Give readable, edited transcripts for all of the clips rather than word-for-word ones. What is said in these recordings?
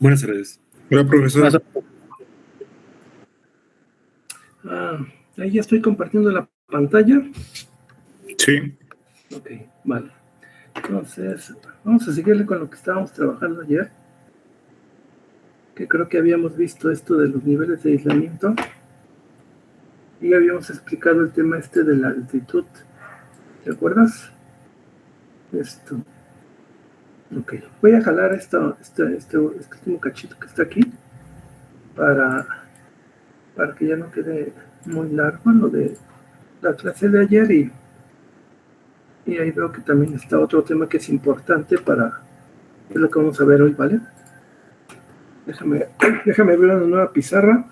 Buenas tardes. Hola, profesor. Ahí ya estoy compartiendo la pantalla. Sí. Ok, vale. Entonces, vamos a seguirle con lo que estábamos trabajando ayer. Que creo que habíamos visto esto de los niveles de aislamiento. Y habíamos explicado el tema este de la altitud. ¿Te acuerdas? Esto. Ok, voy a jalar este último cachito que está aquí para que ya no quede muy largo lo de la clase de ayer y ahí veo que también está otro tema que es importante para lo que vamos a ver hoy, ¿vale? Déjame abrir una nueva pizarra.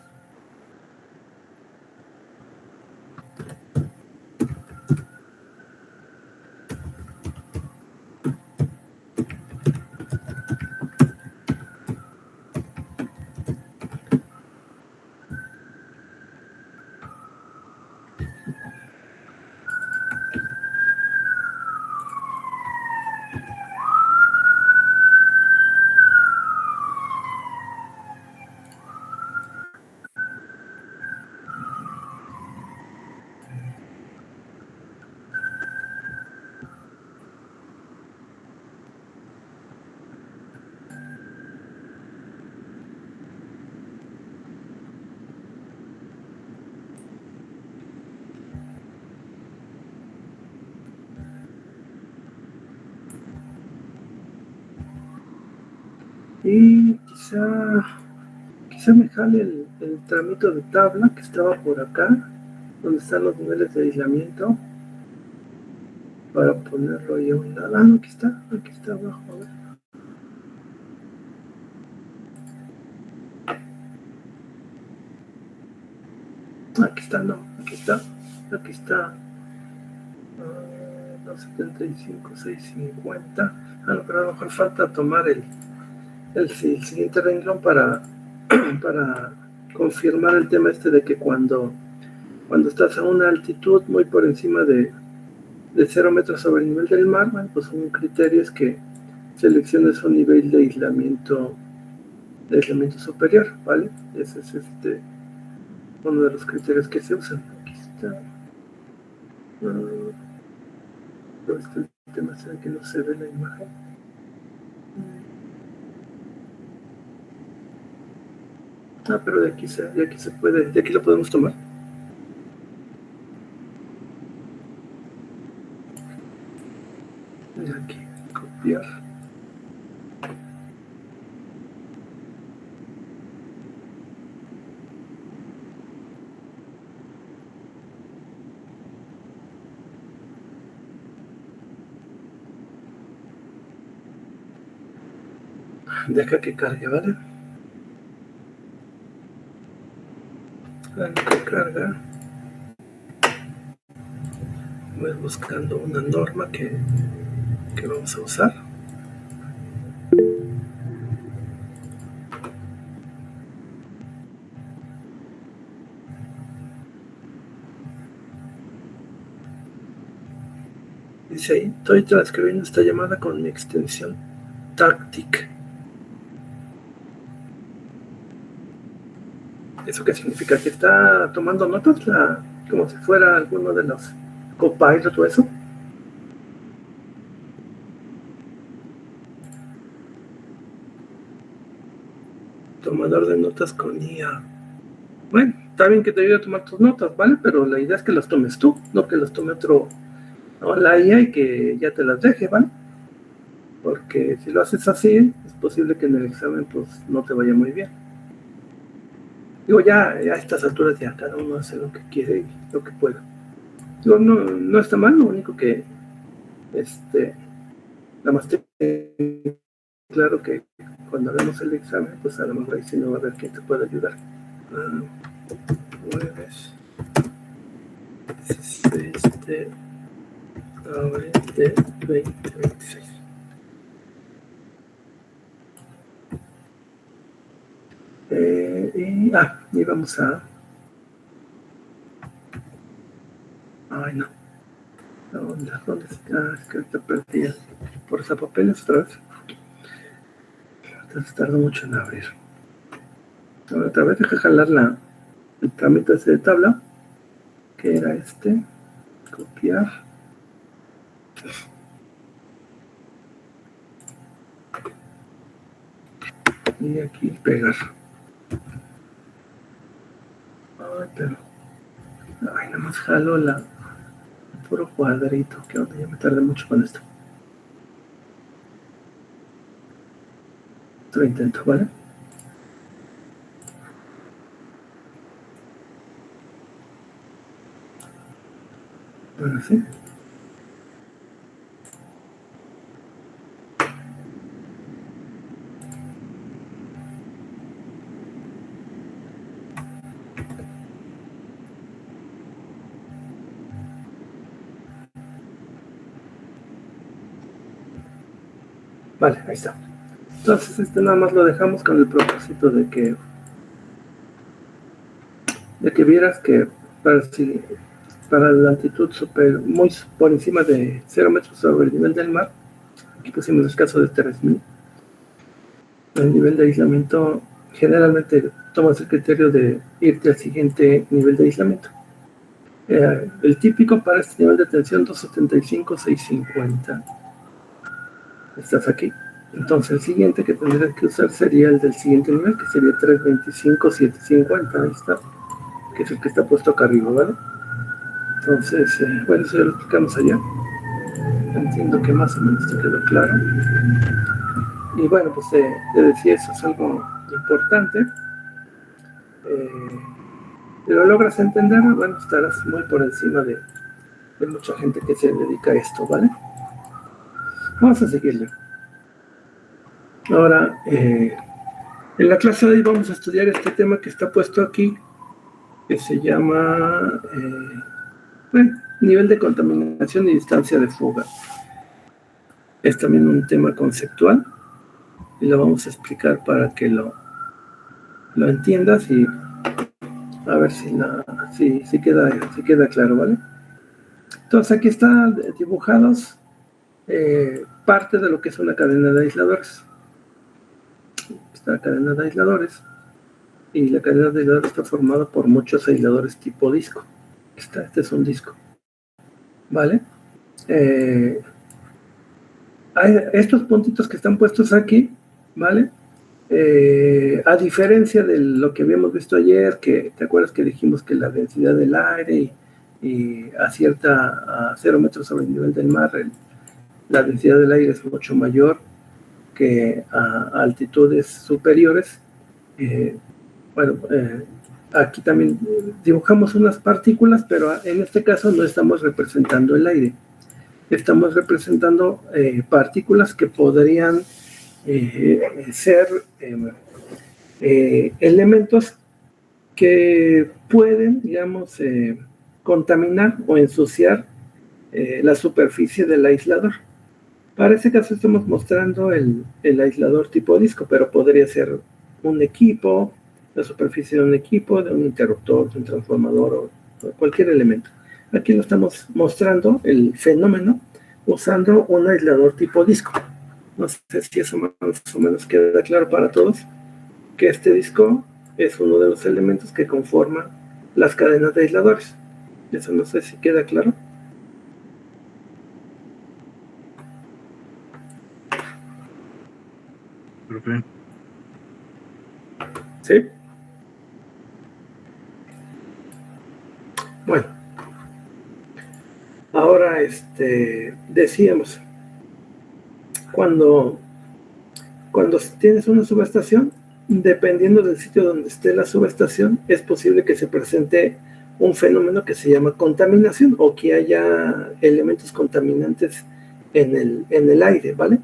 Y quizá me jale el tramito de tabla que estaba por acá, donde están los niveles de aislamiento, para ponerlo ahí a un lado. No, aquí está abajo, a ver. Aquí está. 275, 650. No, pero a lo mejor falta tomar el siguiente renglón para confirmar el tema este de que cuando estás a una altitud muy por encima de 0 metros sobre el nivel del mar, bueno, pues un criterio es que selecciones un nivel de aislamiento superior, ¿vale? Ese es uno de los criterios que se usan. Aquí está. Pero el tema es que no se ve la imagen. Pero de aquí se puede, de aquí lo podemos tomar. De aquí, copiar. Deja que cargue, ¿vale? Que carga. Voy buscando una norma que vamos a usar. Dice ahí, estoy transcribiendo esta llamada con mi extensión TACTIC. ¿Eso qué significa? ¿Que está tomando notas como si fuera alguno de los Copilot o eso? Tomador de notas con IA. Bueno, está bien que te ayude a tomar tus notas, ¿vale? Pero la idea es que las tomes tú, no que las tome la IA y que ya te las deje, ¿vale? Porque si lo haces así, es posible que en el examen pues no te vaya muy bien. Digo, ya a estas alturas ya cada uno hace lo que quiere y lo que pueda. Digo, no está mal, lo único que nada más te claro que cuando hagamos el examen, pues a lo mejor ahí sí no va a haber quien te pueda ayudar. Jueves 16 de abril de 2026. Y vamos a... Ay, no. ¿Dónde está? Es que ahorita perdí por esa papeles otra vez. Entonces tardó mucho en abrir. Ahora otra vez deja jalar el trámite ese de tabla, que era este. Copiar. Y aquí pegar. Ay, pero... Ay, nada más jalo el puro cuadrito. ¿Qué onda? Ya me tardé mucho con esto. Otro intento, ¿vale? Bueno, sí. Vale, ahí está. Entonces nada más lo dejamos con el propósito de que vieras que para la altitud muy por encima de 0 metros sobre el nivel del mar, aquí pusimos el caso de 3000, el nivel de aislamiento generalmente tomas el criterio de irte al siguiente nivel de aislamiento. El típico para este nivel de tensión 275-650. Estás aquí. Entonces el siguiente que tendrías que usar sería el del siguiente nivel, que sería 325-750. Ahí está, que es el que está puesto acá arriba, ¿vale? Entonces, bueno, eso ya lo explicamos allá. Entiendo que más o menos te quedó claro. Y bueno, pues te decía, eso es algo importante. Si lo logras entender, bueno, estarás muy por encima de mucha gente que se dedica a esto, ¿vale? Vamos a seguirle. Ahora, en la clase de hoy vamos a estudiar este tema que está puesto aquí, que se llama nivel de contaminación y distancia de fuga. Es también un tema conceptual y lo vamos a explicar para que lo entiendas y a ver si queda claro, ¿vale? Entonces aquí están dibujados parte de lo que es una cadena de aisladores. Esta cadena de aisladores, y la cadena de aisladores está formada por muchos aisladores tipo disco. Este es un disco, ¿vale? Hay estos puntitos que están puestos aquí, ¿vale? A diferencia de lo que habíamos visto ayer, que te acuerdas que dijimos que la densidad del aire y a 0 metros sobre el nivel del mar, la densidad del aire es mucho mayor que a altitudes superiores. Aquí también dibujamos unas partículas, pero en este caso no estamos representando el aire. Estamos representando partículas que podrían ser elementos que pueden, digamos, contaminar o ensuciar la superficie del aislador. Para ese caso estamos mostrando el aislador tipo disco, pero podría ser un equipo, la superficie de un equipo, de un interruptor, de un transformador o cualquier elemento. Aquí lo estamos mostrando, el fenómeno, usando un aislador tipo disco. No sé si eso más o menos queda claro para todos, que este disco es uno de los elementos que conforman las cadenas de aisladores. Eso no sé si queda claro. Okay. ¿Sí? Bueno, ahora decíamos, cuando tienes una subestación, dependiendo del sitio donde esté la subestación, es posible que se presente un fenómeno que se llama contaminación o que haya elementos contaminantes en el aire, ¿vale?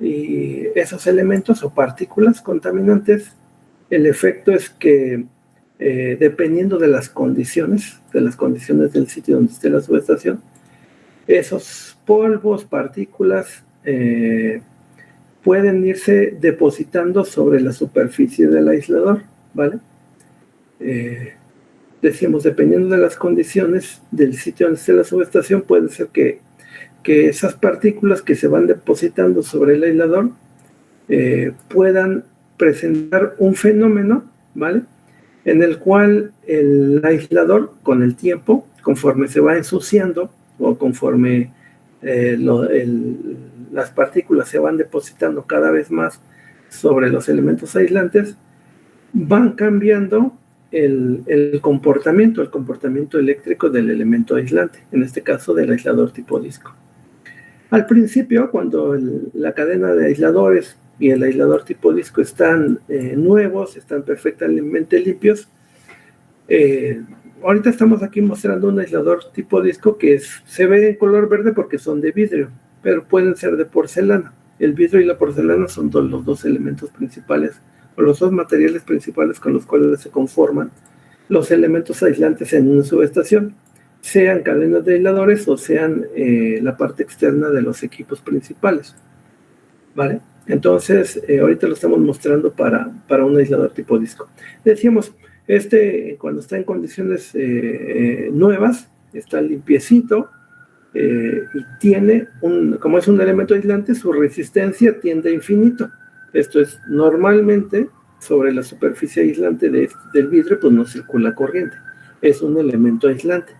Y esos elementos o partículas contaminantes, el efecto es que dependiendo de las condiciones del sitio donde esté la subestación, esos polvos, partículas pueden irse depositando sobre la superficie del aislador, ¿vale? Decíamos, dependiendo de las condiciones del sitio donde esté la subestación, puede ser que esas partículas que se van depositando sobre el aislador puedan presentar un fenómeno, ¿vale? En el cual el aislador, con el tiempo, conforme se va ensuciando o conforme las partículas se van depositando cada vez más sobre los elementos aislantes, van cambiando el comportamiento eléctrico del elemento aislante, en este caso del aislador tipo disco. Al principio, cuando la cadena de aisladores y el aislador tipo disco están nuevos, están perfectamente limpios, ahorita estamos aquí mostrando un aislador tipo disco que se ve en color verde porque son de vidrio, pero pueden ser de porcelana. El vidrio y la porcelana son los dos elementos principales, o los dos materiales principales con los cuales se conforman los elementos aislantes en una subestación, sean cadenas de aisladores o sean la parte externa de los equipos principales, ¿vale? Entonces, ahorita lo estamos mostrando para un aislador tipo disco. Decíamos, cuando está en condiciones nuevas, está limpiecito, y tiene, como es un elemento aislante, su resistencia tiende a infinito. Esto es, normalmente, sobre la superficie aislante del vidrio, pues no circula corriente. Es un elemento aislante.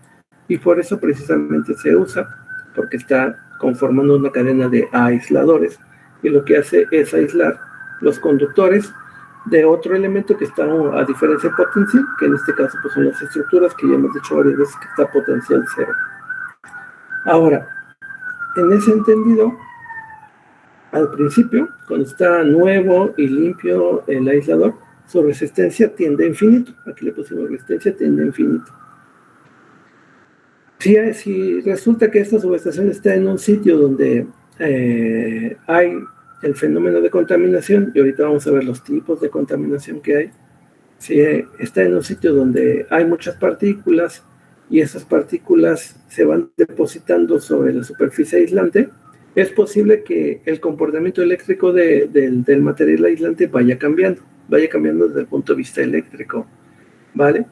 Y por eso precisamente se usa, porque está conformando una cadena de aisladores, y lo que hace es aislar los conductores de otro elemento que está a diferencia potencial, que en este caso pues son las estructuras que ya hemos dicho varias veces que está potencial cero. Ahora, en ese entendido, al principio, cuando está nuevo y limpio el aislador, su resistencia tiende a infinito. Aquí le pusimos resistencia tiende a infinito. Si resulta que esta subestación está en un sitio donde hay el fenómeno de contaminación, y ahorita vamos a ver los tipos de contaminación que hay, si está en un sitio donde hay muchas partículas y esas partículas se van depositando sobre la superficie aislante, es posible que el comportamiento eléctrico del material aislante vaya cambiando desde el punto de vista eléctrico, ¿vale?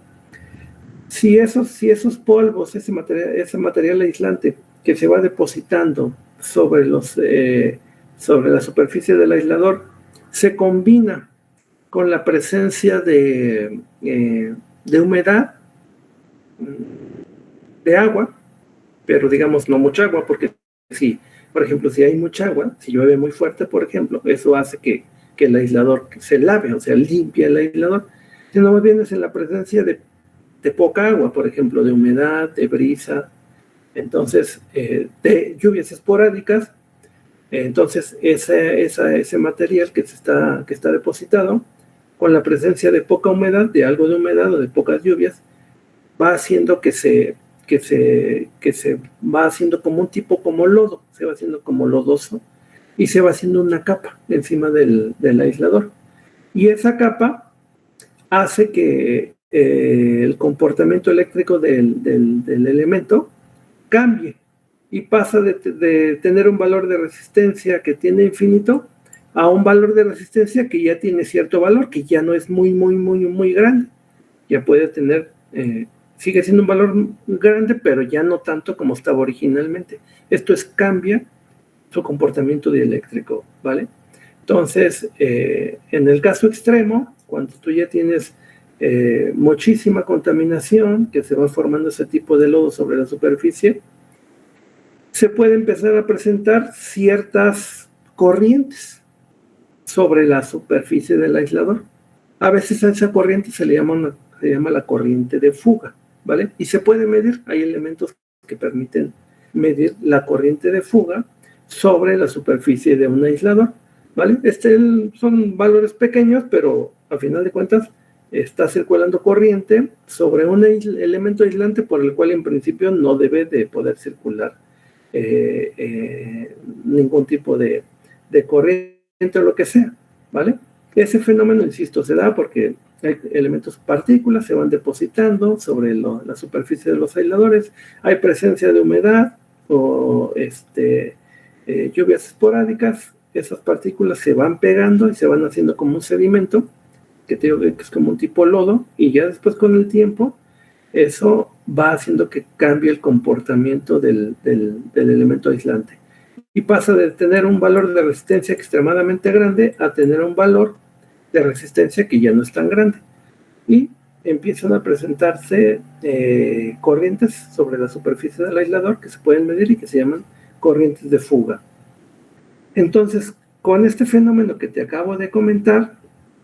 Si esos polvos, ese material aislante que se va depositando sobre la superficie del aislador, se combina con la presencia de humedad, de agua, pero digamos no mucha agua, porque por ejemplo, si hay mucha agua, si llueve muy fuerte, por ejemplo, eso hace que el aislador se lave, o sea, limpia el aislador, sino más bien es en la presencia de poca agua, por ejemplo, de humedad, de brisa, entonces, de lluvias esporádicas. Entonces, ese material que está depositado, con la presencia de poca humedad, de algo de humedad o de pocas lluvias, va haciendo que se va haciendo como un tipo como lodo, se va haciendo como lodoso, y se va haciendo una capa encima del aislador. Y esa capa hace que el comportamiento eléctrico del elemento cambie y pasa de tener un valor de resistencia que tiene infinito a un valor de resistencia que ya tiene cierto valor, que ya no es muy, muy, muy, muy grande. Ya puede tener, sigue siendo un valor grande, pero ya no tanto como estaba originalmente. Esto cambia su comportamiento dieléctrico, ¿vale? Entonces, en el caso extremo, cuando tú ya tienes muchísima contaminación, que se va formando ese tipo de lodo sobre la superficie, se puede empezar a presentar ciertas corrientes sobre la superficie del aislador. A veces a esa corriente se le llama la corriente de fuga, ¿vale? Y se puede medir, hay elementos que permiten medir la corriente de fuga sobre la superficie de un aislador, ¿vale? Son valores pequeños, pero a final de cuentas está circulando corriente sobre un elemento aislante por el cual en principio no debe de poder circular ningún tipo de corriente o lo que sea, ¿vale? Ese fenómeno, insisto, se da porque hay elementos partículas, se van depositando sobre la superficie de los aisladores, hay presencia de humedad o lluvias esporádicas, esas partículas se van pegando y se van haciendo como un sedimento, que te digo que es como un tipo lodo, y ya después con el tiempo eso va haciendo que cambie el comportamiento del elemento aislante. y pasa de tener un valor de resistencia extremadamente grande a tener un valor de resistencia que ya no es tan grande. Y empiezan a presentarse corrientes sobre la superficie del aislador que se pueden medir y que se llaman corrientes de fuga. Entonces, con este fenómeno que te acabo de comentar,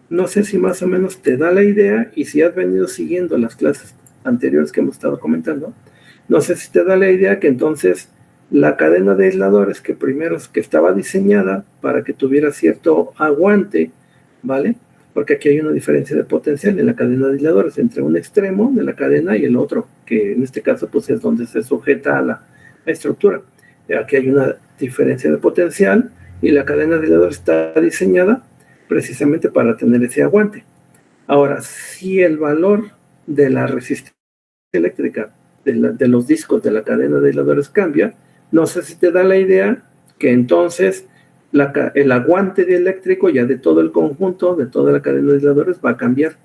no sé si más o menos te da la idea, y si has venido siguiendo las clases anteriores que hemos estado comentando, no sé si te da la idea que entonces la cadena de aisladores que primero que estaba diseñada para que tuviera cierto aguante, ¿vale? Porque aquí hay una diferencia de potencial en la cadena de aisladores entre un extremo de la cadena y el otro, que en este caso pues es donde se sujeta a la estructura. Aquí hay una diferencia de potencial y la cadena de aisladores está diseñada precisamente para tener ese aguante. Ahora, si el valor de la resistencia eléctrica de los discos de la cadena de aisladores cambia, no sé si te da la idea que entonces el aguante de eléctrico ya de todo el conjunto, de toda la cadena de aisladores va a cambiar.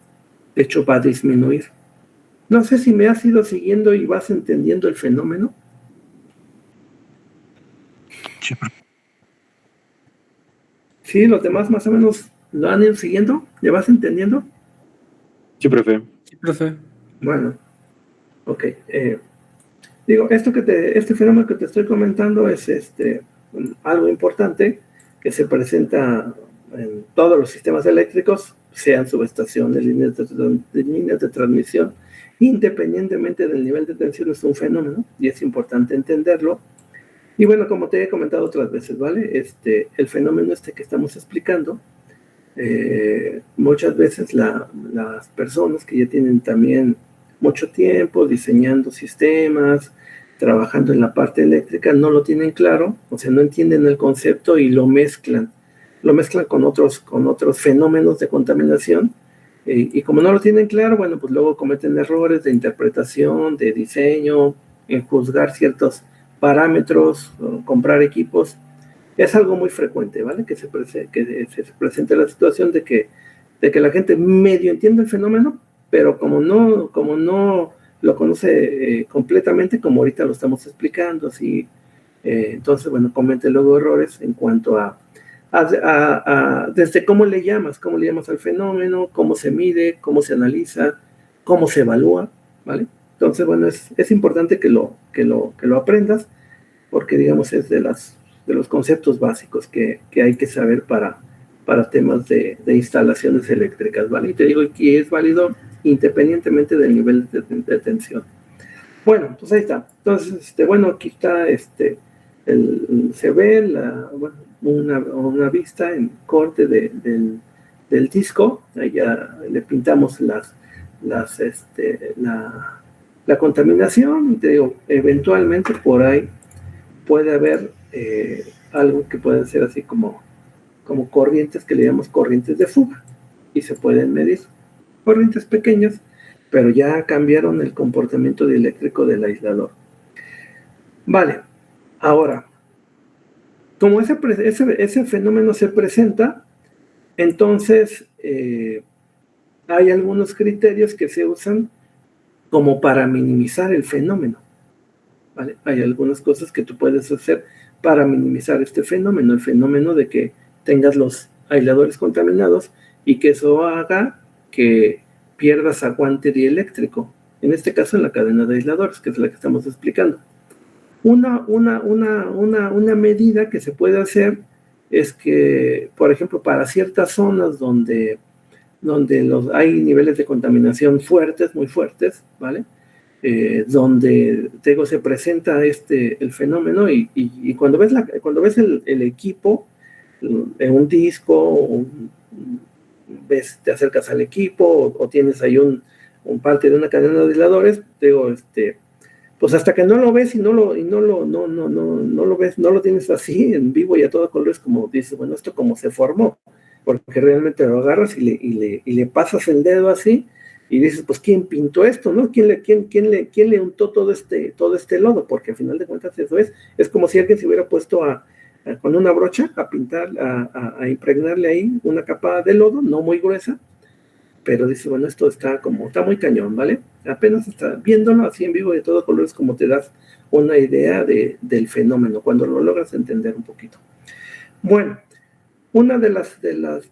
De hecho, va a disminuir. No sé si me has ido siguiendo y vas entendiendo el fenómeno. Sí, los demás más o menos lo han ido siguiendo. ¿Le vas entendiendo? Sí, profe. Sí, profe. Bueno, ok. Digo, este fenómeno que te estoy comentando es algo importante que se presenta en todos los sistemas eléctricos, sean subestaciones, líneas de transmisión, independientemente del nivel de tensión, es un fenómeno y es importante entenderlo. Y bueno, como te he comentado otras veces, ¿vale? El fenómeno que estamos explicando, muchas veces las personas que ya tienen también mucho tiempo diseñando sistemas, trabajando en la parte eléctrica, no lo tienen claro, o sea, no entienden el concepto y lo mezclan con otros fenómenos de contaminación, y como no lo tienen claro, bueno, pues luego cometen errores de interpretación, de diseño, en juzgar ciertos parámetros, comprar equipos. Es algo muy frecuente, ¿vale? Que se presente la situación de que la gente medio entiende el fenómeno, pero como no lo conoce completamente, como ahorita lo estamos explicando, así, entonces, bueno, comete luego errores en cuanto a desde cómo le llamas al fenómeno, cómo se mide, cómo se analiza, cómo se evalúa, ¿vale? Entonces, bueno, es importante que lo aprendas, porque, digamos, es de los conceptos básicos que hay que saber para temas de instalaciones eléctricas, ¿vale? Y te digo que es válido independientemente del nivel de tensión. Bueno, pues ahí está. Entonces, bueno, aquí está, se ve una vista en corte del disco. Ahí ya le pintamos la contaminación, y te digo, eventualmente por ahí puede haber algo que pueden ser así como corrientes, que le llamamos corrientes de fuga, y se pueden medir. Corrientes pequeñas, pero ya cambiaron el comportamiento dieléctrico del aislador. Vale, ahora, como ese fenómeno se presenta, entonces hay algunos criterios que se usan como para minimizar el fenómeno, ¿vale? Hay algunas cosas que tú puedes hacer para minimizar este fenómeno, el fenómeno de que tengas los aisladores contaminados y que eso haga que pierdas aguante dieléctrico, en este caso en la cadena de aisladores, que es la que estamos explicando. Una medida que se puede hacer es que, por ejemplo, para ciertas zonas donde hay niveles de contaminación fuertes, muy fuertes, ¿vale? Donde se presenta el fenómeno, y cuando ves el equipo, un disco, te acercas al equipo, o tienes ahí un parte de una cadena de aisladores, pues hasta que no lo ves y no lo ves, no lo tienes así en vivo y a todo color, es como dices, bueno, esto como se formó, porque realmente lo agarras y le pasas el dedo así y dices, pues ¿quién pintó esto, no? ¿Quién le untó todo este lodo? Porque al final de cuentas eso es como si alguien se hubiera puesto con una brocha a pintar, a impregnarle ahí una capa de lodo, no muy gruesa, pero dice, bueno, esto está muy cañón, ¿vale? Apenas está viéndolo así en vivo de todo color, es como te das una idea del fenómeno, cuando lo logras entender un poquito. Bueno, una de las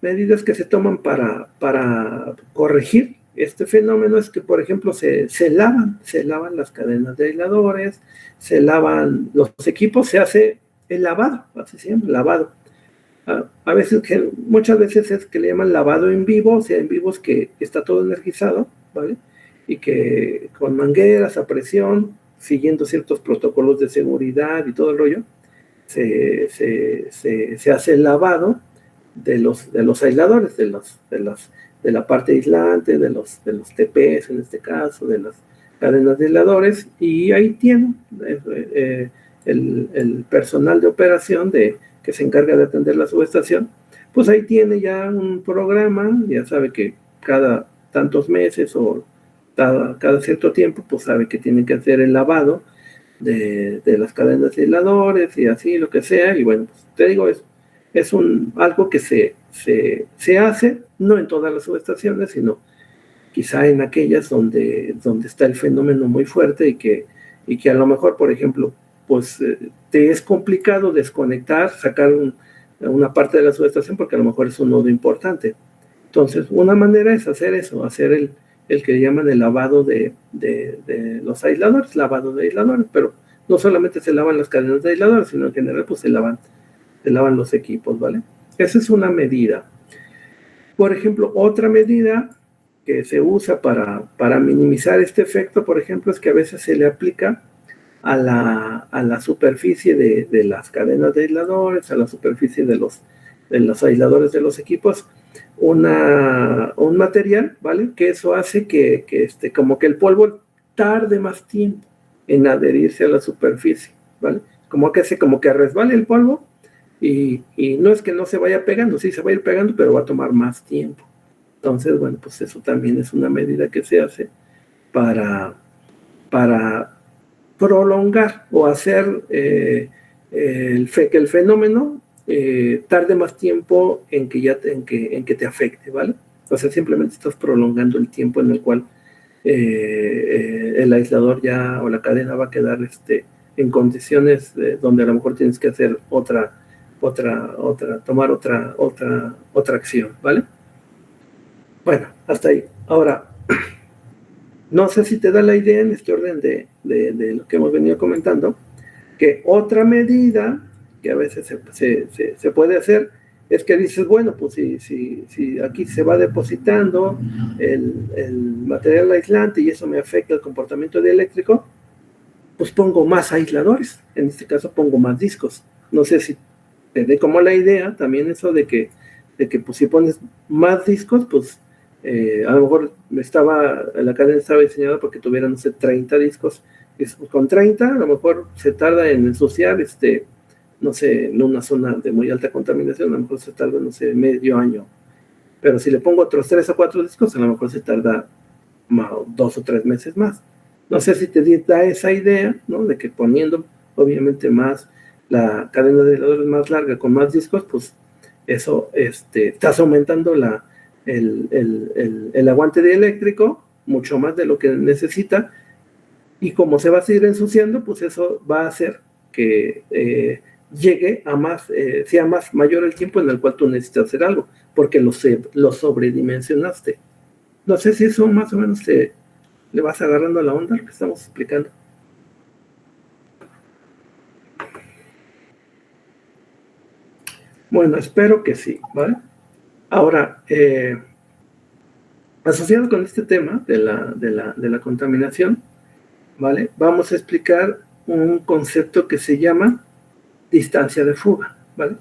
medidas que se toman para corregir este fenómeno es que, por ejemplo, se lavan las cadenas de aisladores, se lavan los equipos, se hace el lavado, así se llama, lavado. A veces, muchas veces es que le llaman lavado en vivo, o sea, en vivo es que está todo energizado, ¿vale? Y que con mangueras a presión, siguiendo ciertos protocolos de seguridad y todo el rollo, se hace el lavado de los aisladores, de la parte aislante, de los TPs en este caso, de las cadenas de aisladores, y ahí tienen el personal de operación que se encarga de atender la subestación, pues ahí tiene ya un programa, ya sabe que cada tantos meses o cada cierto tiempo, pues sabe que tiene que hacer el lavado de las cadenas de aisladores y así, lo que sea, y bueno, pues te digo, es algo que se hace, no en todas las subestaciones, sino quizá en aquellas donde está el fenómeno muy fuerte y que a lo mejor, por ejemplo, pues te es complicado desconectar, sacar una parte de la subestación porque a lo mejor es un nodo importante. Entonces, una manera es hacer eso, hacer el que llaman el lavado de los aisladores, lavado de aisladores, pero no solamente se lavan las cadenas de aisladores, sino en general pues se lavan los equipos, ¿vale? Esa es una medida. Por ejemplo, otra medida que se usa para minimizar este efecto, por ejemplo, es que a veces se le aplica a la superficie de las cadenas de aisladores, a la superficie de los aisladores de los equipos, un material, ¿vale? Que eso hace que como que el polvo tarde más tiempo en adherirse a la superficie, ¿vale? Como que resbale el polvo y no es que no se vaya pegando, sí se va a ir pegando, pero va a tomar más tiempo. Entonces, bueno, pues eso también es una medida que se hace para prolongar o hacer que el fenómeno tarde más tiempo en que te afecte, ¿vale? O sea, simplemente estás prolongando el tiempo en el cual el aislador ya o la cadena va a quedar en condiciones donde a lo mejor tienes que hacer tomar otra acción, ¿vale? Bueno, hasta ahí. Ahora, no sé si te da la idea en este orden de lo que hemos venido comentando, que otra medida que a veces se puede hacer es que dices, bueno, pues si aquí se va depositando el material aislante y eso me afecta el comportamiento dieléctrico, pues pongo más aisladores, en este caso pongo más discos. No sé si te dé como la idea también eso de que pues si pones más discos, pues a lo mejor la cadena estaba diseñada porque tuviera, no sé, 30 discos. Con 30 a lo mejor se tarda en ensuciar, no sé, en una zona de muy alta contaminación, a lo mejor se tarda, no sé, medio año. Pero si le pongo otros 3 o 4 discos, a lo mejor se tarda 2 o 3 meses más. No sé si te da esa idea, ¿no? De que poniendo, obviamente, más la cadena de aisladores más larga con más discos, pues eso estás aumentando el aguante dieléctrico mucho más de lo que necesita, y como se va a seguir ensuciando, pues eso va a hacer que llegue a sea mayor el tiempo en el cual tú necesitas hacer algo, porque lo sobredimensionaste. No sé si eso más o menos le vas agarrando a la onda lo que estamos explicando. Bueno, espero que sí, ¿vale? Ahora, asociado con este tema de la contaminación, ¿vale? Vamos a explicar un concepto que se llama distancia de fuga, ¿vale?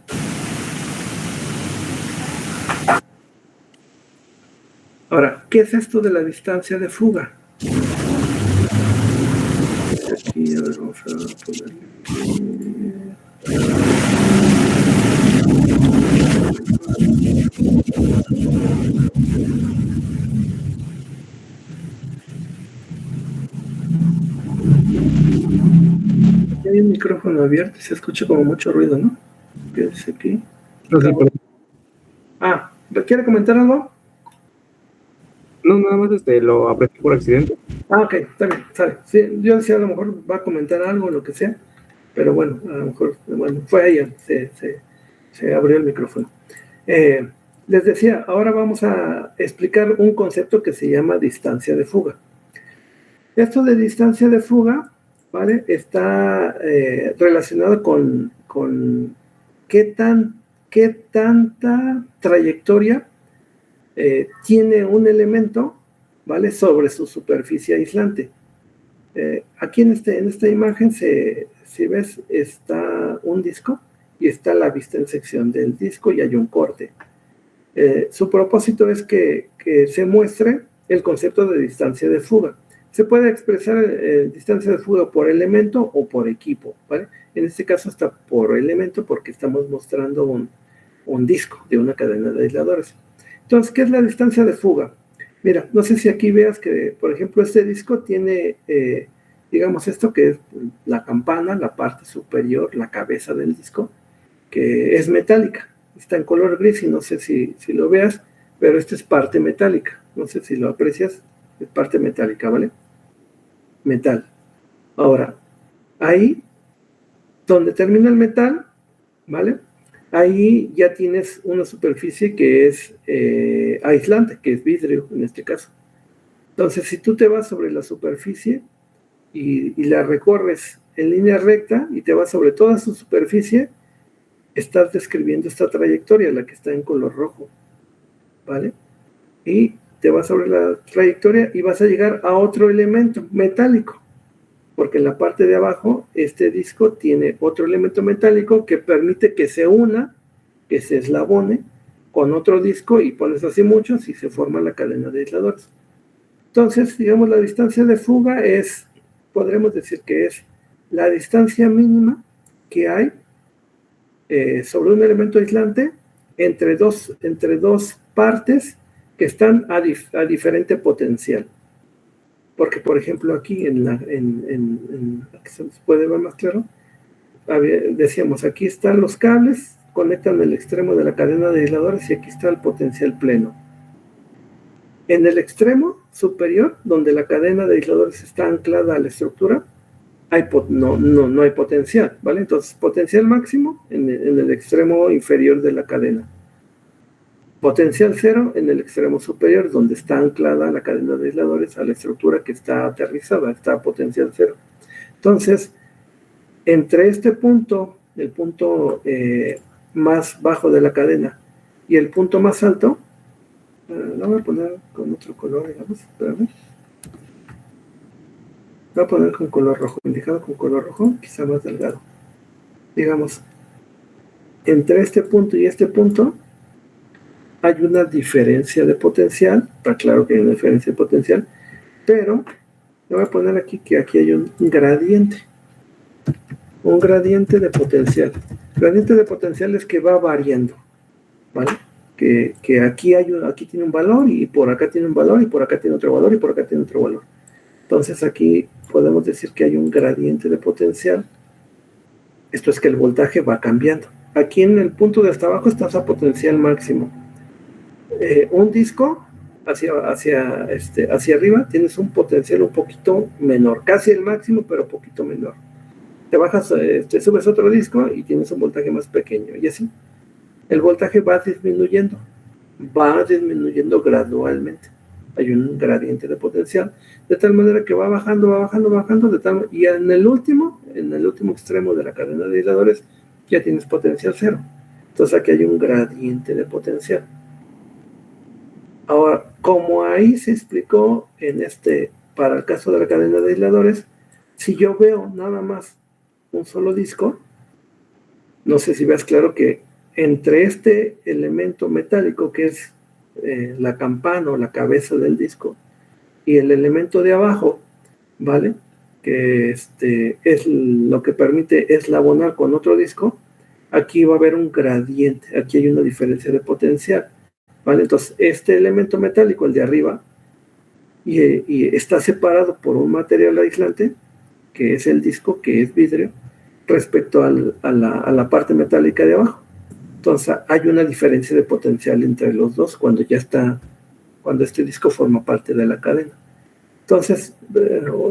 Ahora, ¿qué es esto de la distancia de fuga? Aquí, a ver, vamos a poner aquí. Aquí hay un micrófono abierto y se escucha como mucho ruido, ¿no? ¿Qué dice aquí? ¿quiere comentar algo? No, nada más lo apreté por accidente. Ok, está bien, sale. Sí, yo decía, a lo mejor va a comentar algo, lo que sea, pero bueno, a lo mejor, bueno, fue ayer, se abrió el micrófono. Les decía, ahora vamos a explicar un concepto que se llama distancia de fuga. Esto de distancia de fuga, ¿vale? Está relacionado con qué tanta trayectoria tiene un elemento, ¿vale? Sobre su superficie aislante. Aquí en esta imagen, si ves, está un disco y está la vista en sección del disco y hay un corte. Su propósito es que se muestre el concepto de distancia de fuga. Se puede expresar distancia de fuga por elemento o por equipo, ¿vale? En este caso está por elemento porque estamos mostrando un disco de una cadena de aisladores. Entonces, ¿qué es la distancia de fuga? Mira, no sé si aquí veas que, por ejemplo, este disco tiene, digamos, esto que es la campana, la parte superior, la cabeza del disco, que es metálica. Está en color gris y no sé si lo veas, pero esta es parte metálica. No sé si lo aprecias, es parte metálica, ¿vale? Metal. Ahora, ahí, donde termina el metal, ¿vale? Ahí ya tienes una superficie que es aislante, que es vidrio en este caso. Entonces, si tú te vas sobre la superficie y la recorres en línea recta y te vas sobre toda su superficie, estás describiendo esta trayectoria, la que está en color rojo, ¿vale? Y te vas sobre la trayectoria y vas a llegar a otro elemento metálico, porque en la parte de abajo este disco tiene otro elemento metálico que permite que se una, que se eslabone con otro disco y pones así muchos y se forma la cadena de aisladores. Entonces, digamos, la distancia de fuga es, podremos decir que es la distancia mínima que hay sobre un elemento aislante entre dos partes que están a diferente potencial. Porque, por ejemplo, aquí aquí se puede ver más claro, decíamos, aquí están los cables, conectan el extremo de la cadena de aisladores y aquí está el potencial pleno. En el extremo superior, donde la cadena de aisladores está anclada a la estructura, no hay potencial, ¿vale? Entonces, potencial máximo en el extremo inferior de la cadena. Potencial cero en el extremo superior, donde está anclada la cadena de aisladores a la estructura que está aterrizada, está a potencial cero. Entonces, entre este punto, el punto más bajo de la cadena y el punto más alto, lo voy a poner con otro color, digamos, espérame. Voy a poner con color rojo, indicado con color rojo, quizá más delgado. Digamos, entre este punto y este punto hay una diferencia de potencial, está claro que hay una diferencia de potencial, pero le voy a poner aquí que aquí hay un gradiente de potencial. Gradiente de potencial es que va variando, ¿vale? Que aquí tiene un valor y por acá tiene un valor y por acá tiene otro valor y por acá tiene otro valor. Entonces aquí podemos decir que hay un gradiente de potencial. Esto es que el voltaje va cambiando. Aquí en el punto de hasta abajo estás a potencial máximo. Un disco hacia arriba tienes un potencial un poquito menor, casi el máximo, pero un poquito menor. Te bajas, te subes otro disco y tienes un voltaje más pequeño, y así. El voltaje va disminuyendo gradualmente. Hay un gradiente de potencial, de tal manera que va bajando, y en el último extremo de la cadena de aisladores ya tienes potencial cero. Entonces aquí hay un gradiente de potencial. Ahora, como ahí se explicó para el caso de la cadena de aisladores, si yo veo nada más un solo disco, no sé si veas claro que entre este elemento metálico que es la campana o la cabeza del disco y el elemento de abajo, ¿vale? Que es lo que permite eslabonar con otro disco, aquí va a haber un gradiente, aquí hay una diferencia de potencial, ¿vale? Entonces, este elemento metálico, el de arriba, y está separado por un material aislante, que es el disco, que es vidrio, respecto a la parte metálica de abajo. Entonces hay una diferencia de potencial entre los dos cuando ya está cuando este disco forma parte de la cadena. Entonces,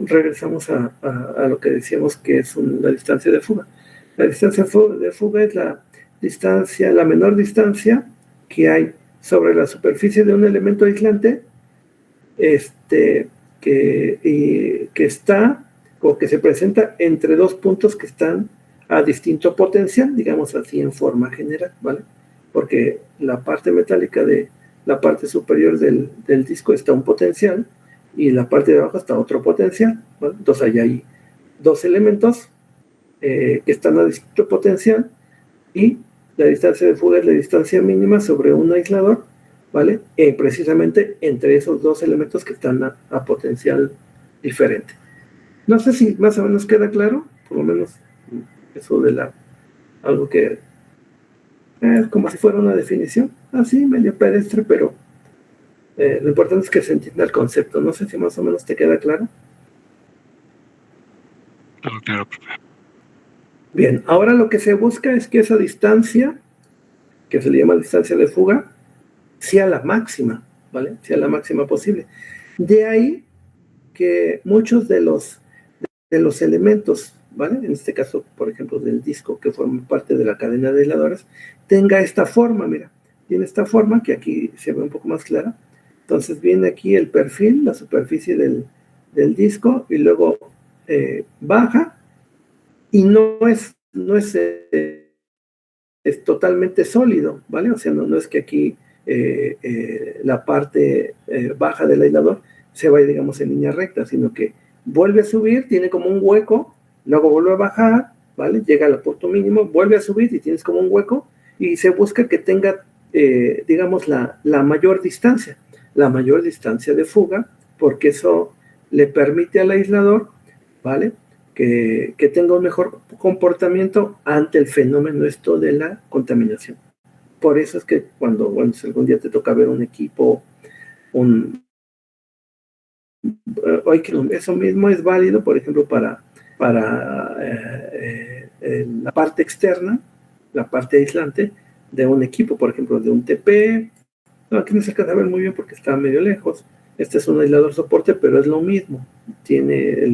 regresamos a lo que decíamos que es la distancia de fuga. La distancia de fuga es la menor distancia que hay sobre la superficie de un elemento aislante que está o que se presenta entre dos puntos que están a distinto potencial, digamos así en forma general, ¿vale? Porque la parte metálica de la parte superior del disco está un potencial y la parte de abajo está otro potencial, ¿vale? Entonces ahí hay dos elementos que están a distinto potencial y la distancia de fuga es la distancia mínima sobre un aislador, ¿vale? Precisamente entre esos dos elementos que están a potencial diferente. No sé si más o menos queda claro, por lo menos eso de algo que es como si fuera una definición, así medio pedestre, pero lo importante es que se entienda el concepto. No sé si más o menos te queda claro. Claro, profe. Bien, ahora lo que se busca es que esa distancia, que se le llama distancia de fuga, sea la máxima, ¿vale? Sea la máxima posible. De ahí que muchos de los elementos, ¿vale? En este caso, por ejemplo, del disco que forma parte de la cadena de aisladores, tenga esta forma, mira, tiene esta forma que aquí se ve un poco más clara. Entonces viene aquí el perfil, la superficie del disco y luego baja y no es totalmente sólido, ¿vale? O sea, no es que aquí la parte baja del aislador se vaya, digamos, en línea recta, sino que vuelve a subir, tiene como un hueco, luego vuelve a bajar, ¿vale? Llega al punto mínimo, vuelve a subir y tienes como un hueco y se busca que tenga, digamos, la mayor distancia de fuga, porque eso le permite al aislador, ¿vale? Que tenga un mejor comportamiento ante el fenómeno esto de la contaminación. Por eso es que cuando, bueno, si algún día te toca ver un equipo, eso mismo es válido, por ejemplo, para la parte externa, la parte aislante de un equipo, por ejemplo, de un TP. No, aquí no se alcanza a ver muy bien porque está medio lejos. Este es un aislador soporte, pero es lo mismo. Tiene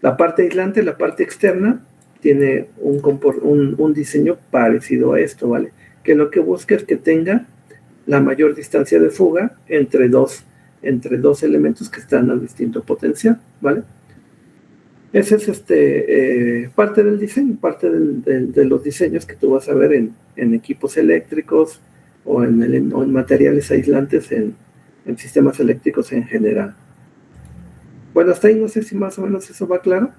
la parte aislante, la parte externa, tiene un diseño parecido a esto, ¿vale? Que lo que busca es que tenga la mayor distancia de fuga entre dos elementos que están a distinto potencial, ¿vale? Ese es parte del diseño, parte de los diseños que tú vas a ver en equipos eléctricos o en materiales aislantes en sistemas eléctricos en general. Bueno, hasta ahí no sé si más o menos eso va claro.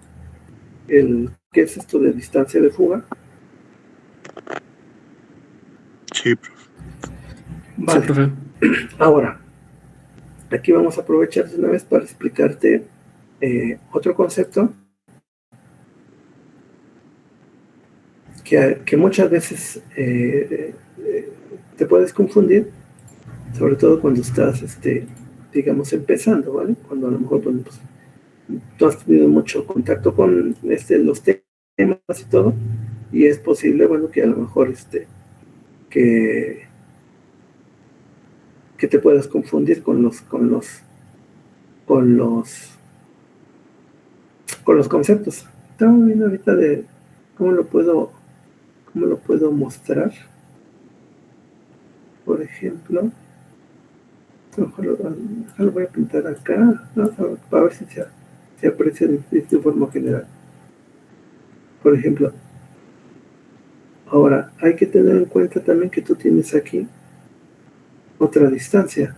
¿Qué es esto de distancia de fuga? Sí, profe. Vale. Sí, profe. Ahora, aquí vamos a aprovechar de una vez para explicarte otro concepto que muchas veces te puedes confundir, sobre todo cuando estás, digamos, empezando, ¿vale? Cuando a lo mejor pues, tú has tenido mucho contacto con los temas y todo, y es posible, bueno, que a lo mejor que te puedas confundir con los conceptos. Estamos viendo ahorita de cómo lo puedo mostrar. Por ejemplo, lo voy a pintar acá, ¿no? Para ver si se aprecia de forma general. Por ejemplo, ahora hay que tener en cuenta también que tú tienes aquí otra distancia.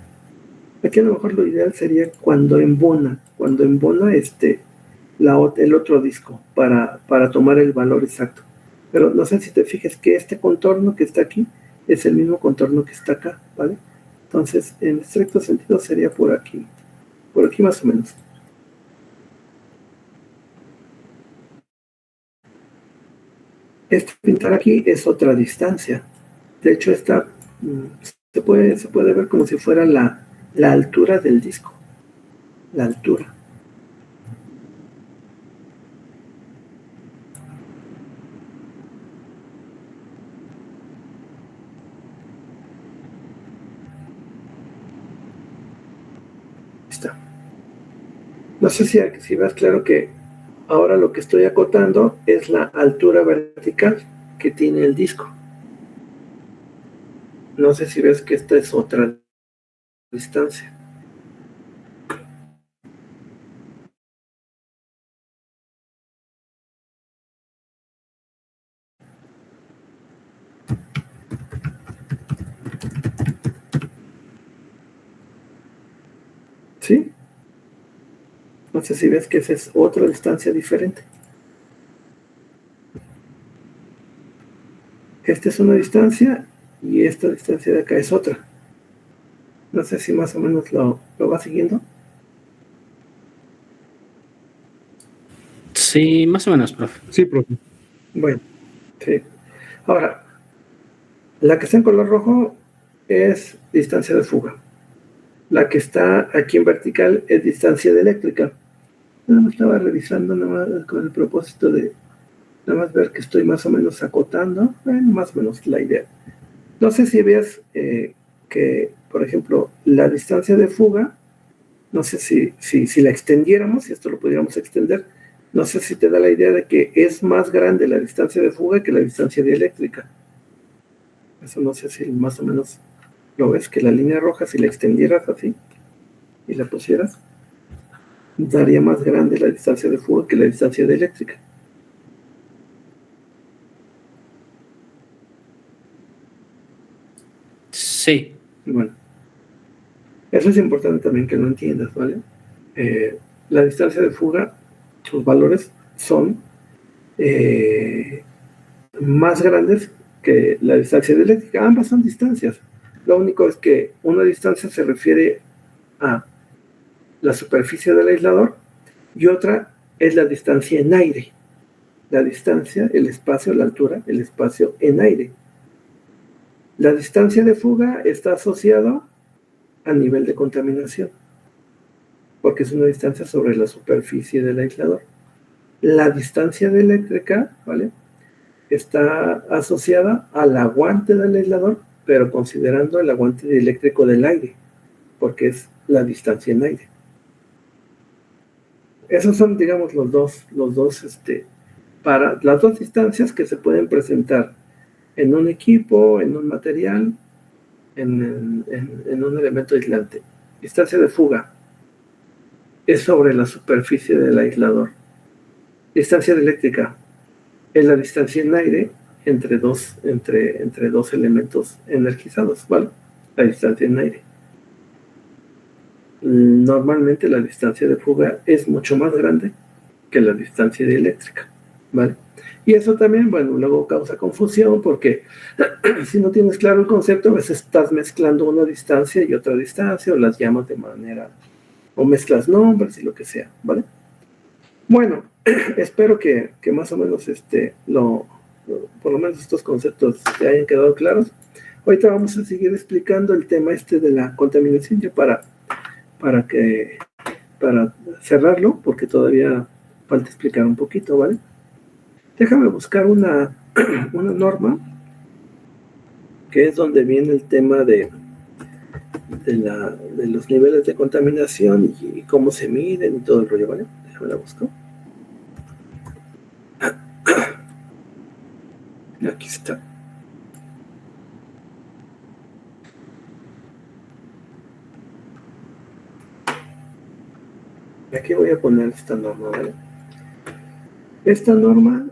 Aquí a lo mejor lo ideal sería cuando embona el otro disco para tomar el valor exacto. Pero no sé si te fijes que este contorno que está aquí es el mismo contorno que está acá, ¿vale? Entonces, en estricto sentido sería por aquí más o menos. Este pintar aquí es otra distancia. De hecho, esta se puede ver como si fuera la altura del disco. La altura. está. No sé si ves claro que ahora lo que estoy acotando es la altura vertical que tiene el disco. No sé si ves que esta es otra distancia. ¿Sí? No sé si ves que esa es otra distancia diferente. Esta es una distancia y esta distancia de acá es otra. No sé si más o menos lo va siguiendo. Sí, más o menos, profe. Sí, profe. Bueno, sí. Ahora, la que está en color rojo es distancia de fuga. La que está aquí en vertical es distancia dieléctrica. Nada más estaba revisando nada más con el propósito de nada más ver que estoy más o menos acotando, más o menos la idea. No sé si ves que, por ejemplo, la distancia de fuga, no sé si la extendiéramos, si esto lo pudiéramos extender, no sé si te da la idea de que es más grande la distancia de fuga que la distancia dieléctrica. Eso no sé si más o menos lo ves, que la línea roja, si la extendieras así y la pusieras, daría más grande la distancia de fuga que la distancia dieléctrica. Sí. Bueno, eso es importante también que lo entiendas, ¿vale? La distancia de fuga, sus valores son más grandes que la distancia dieléctrica. Ambas son distancias. Lo único es que una distancia se refiere a la superficie del aislador y otra es la distancia en aire. La distancia, el espacio, la altura, el espacio en aire. La distancia de fuga está asociada a nivel de contaminación, porque es una distancia sobre la superficie del aislador. La distancia dieléctrica, ¿vale?, está asociada al aguante del aislador, pero considerando el aguante dieléctrico del aire, porque es la distancia en aire. Esos son, digamos, para las dos distancias que se pueden presentar en un equipo, en un material, en un elemento aislante. Distancia de fuga es sobre la superficie del aislador. Distancia dieléctrica es la distancia en aire entre dos elementos energizados, ¿vale? La distancia en aire. Normalmente la distancia de fuga es mucho más grande que la distancia dieléctrica, ¿vale? Y eso también, bueno, luego causa confusión porque si no tienes claro el concepto, a veces estás mezclando una distancia y otra distancia, o las llamas de manera, o mezclas nombres y lo que sea, ¿vale? Bueno, espero que más o menos por lo menos estos conceptos te hayan quedado claros. Ahorita vamos a seguir explicando el tema de la contaminación ya para cerrarlo, porque todavía falta explicar un poquito, ¿vale? Déjame buscar una norma que es donde viene el tema de los niveles de contaminación y cómo se miden y todo el rollo, ¿vale? Déjame la busco. Aquí está. Aquí voy a poner esta norma, ¿vale? Esta norma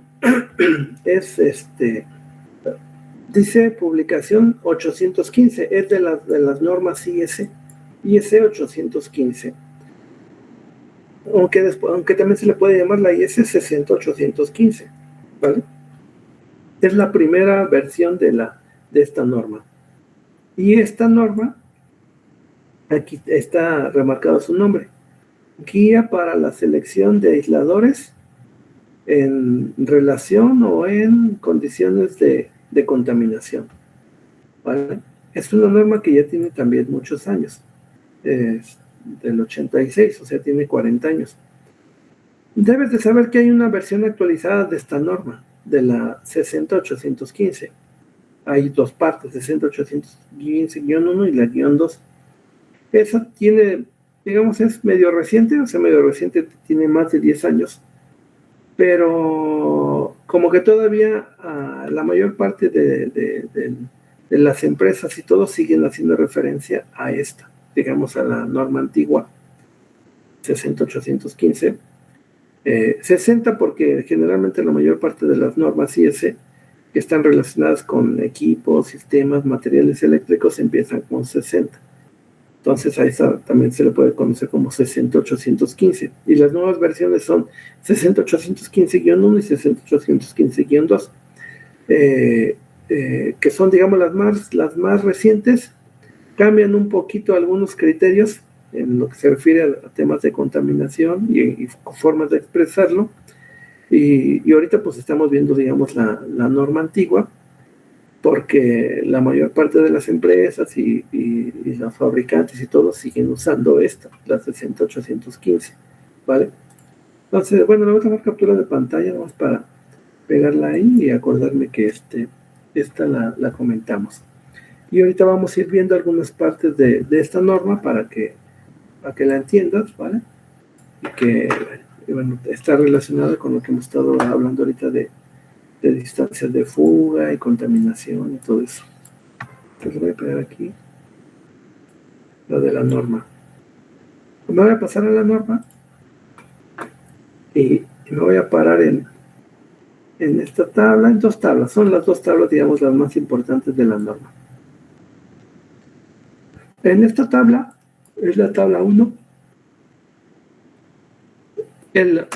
es dice publicación 815, es de las normas IS 815. Aunque también se le puede llamar la IS 60815, ¿vale? Es la primera versión de esta norma. Y esta norma, aquí está remarcado su nombre, guía para la selección de aisladores en relación o en condiciones de contaminación, ¿vale? Es una norma que ya tiene también muchos años, es del 86, o sea, tiene 40 años. Debes de saber que hay una versión actualizada de esta norma, de la 60815. Hay dos partes, 60815-1 y la -2. Esa tiene digamos, es medio reciente, o sea, medio reciente, tiene más de 10 años, pero como que todavía la mayor parte de las empresas y todo siguen haciendo referencia a esta, digamos, a la norma antigua 60815. 60 porque generalmente la mayor parte de las normas IS que están relacionadas con equipos, sistemas, materiales eléctricos empiezan con 60. Entonces a esa también se le puede conocer como 60815. Y las nuevas versiones son 60815-1 y 60815-2, que son, digamos, las más recientes. Cambian un poquito algunos criterios en lo que se refiere a temas de contaminación y formas de expresarlo. Y ahorita pues estamos viendo, digamos, la norma antigua, porque la mayor parte de las empresas y los fabricantes y todos siguen usando esta, la 60815, ¿vale? Entonces, bueno, le voy a tomar captura de pantalla nomás para pegarla ahí y acordarme que esta la comentamos. Y ahorita vamos a ir viendo algunas partes de esta norma para que la entiendas, ¿vale? Y que, bueno, está relacionada con lo que hemos estado hablando ahorita de distancias de fuga y contaminación y todo eso. Entonces voy a pegar aquí lo de la norma. Me voy a pasar a la norma y me voy a parar en esta tabla, en dos tablas. Son las dos tablas, digamos, las más importantes de la norma. En esta tabla es la tabla 1. El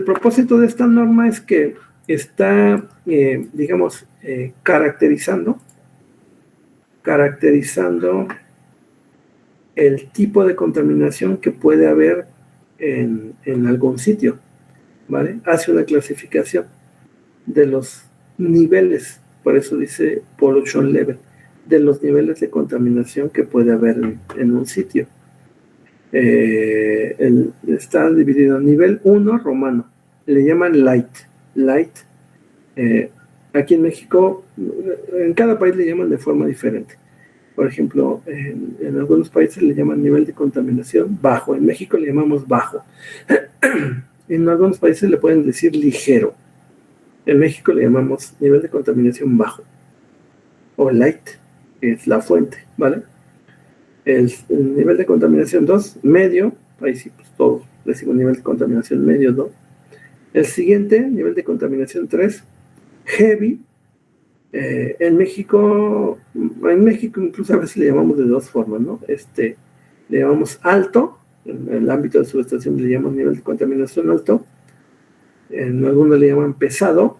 propósito de esta norma es que está, digamos, caracterizando el tipo de contaminación que puede haber en algún sitio, ¿vale? Hace una clasificación de los niveles, por eso dice pollution level, de los niveles de contaminación que puede haber en un sitio. Está dividido en nivel 1 romano, le llaman light. Aquí en México, en cada país le llaman de forma diferente. Por ejemplo, en algunos países le llaman nivel de contaminación bajo, en México le llamamos bajo. En algunos países le pueden decir ligero. En México le llamamos nivel de contaminación bajo o light, que es la fuente, ¿vale? El nivel de contaminación 2, medio, ahí sí, pues todo, decimos nivel de contaminación medio 2. El siguiente, nivel de contaminación 3, heavy. En México incluso a veces le llamamos de dos formas, ¿no? Le llamamos alto, en el ámbito de subestación le llamamos nivel de contaminación alto, en algunos le llaman pesado,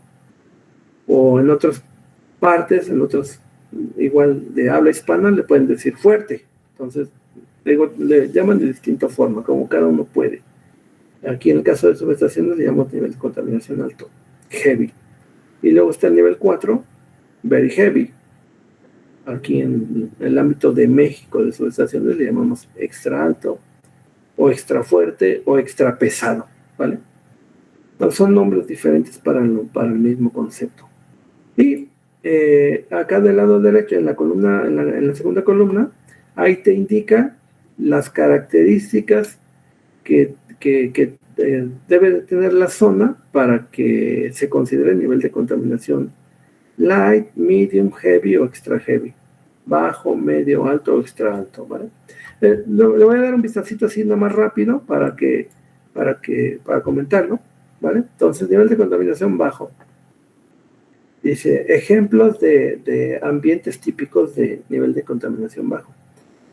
o en otras partes, en otros igual de habla hispana, le pueden decir fuerte. Entonces, le llaman de distinta forma, como cada uno puede. Aquí en el caso de subestaciones le llamamos nivel de contaminación alto, heavy. Y luego está el nivel 4, very heavy. Aquí en el ámbito de México de subestaciones le llamamos extra alto, o extra fuerte, o extra pesado, ¿vale? Entonces, son nombres diferentes para el mismo concepto. Y acá del lado derecho, en la columna, en la segunda columna, ahí te indica las características que debe de tener la zona para que se considere el nivel de contaminación light, medium, heavy o extra heavy, bajo, medio, alto o extra alto, ¿vale? Le voy a dar un vistacito así nada más rápido para comentarlo, ¿vale? Entonces, nivel de contaminación bajo. Dice, ejemplos de ambientes típicos de nivel de contaminación bajo.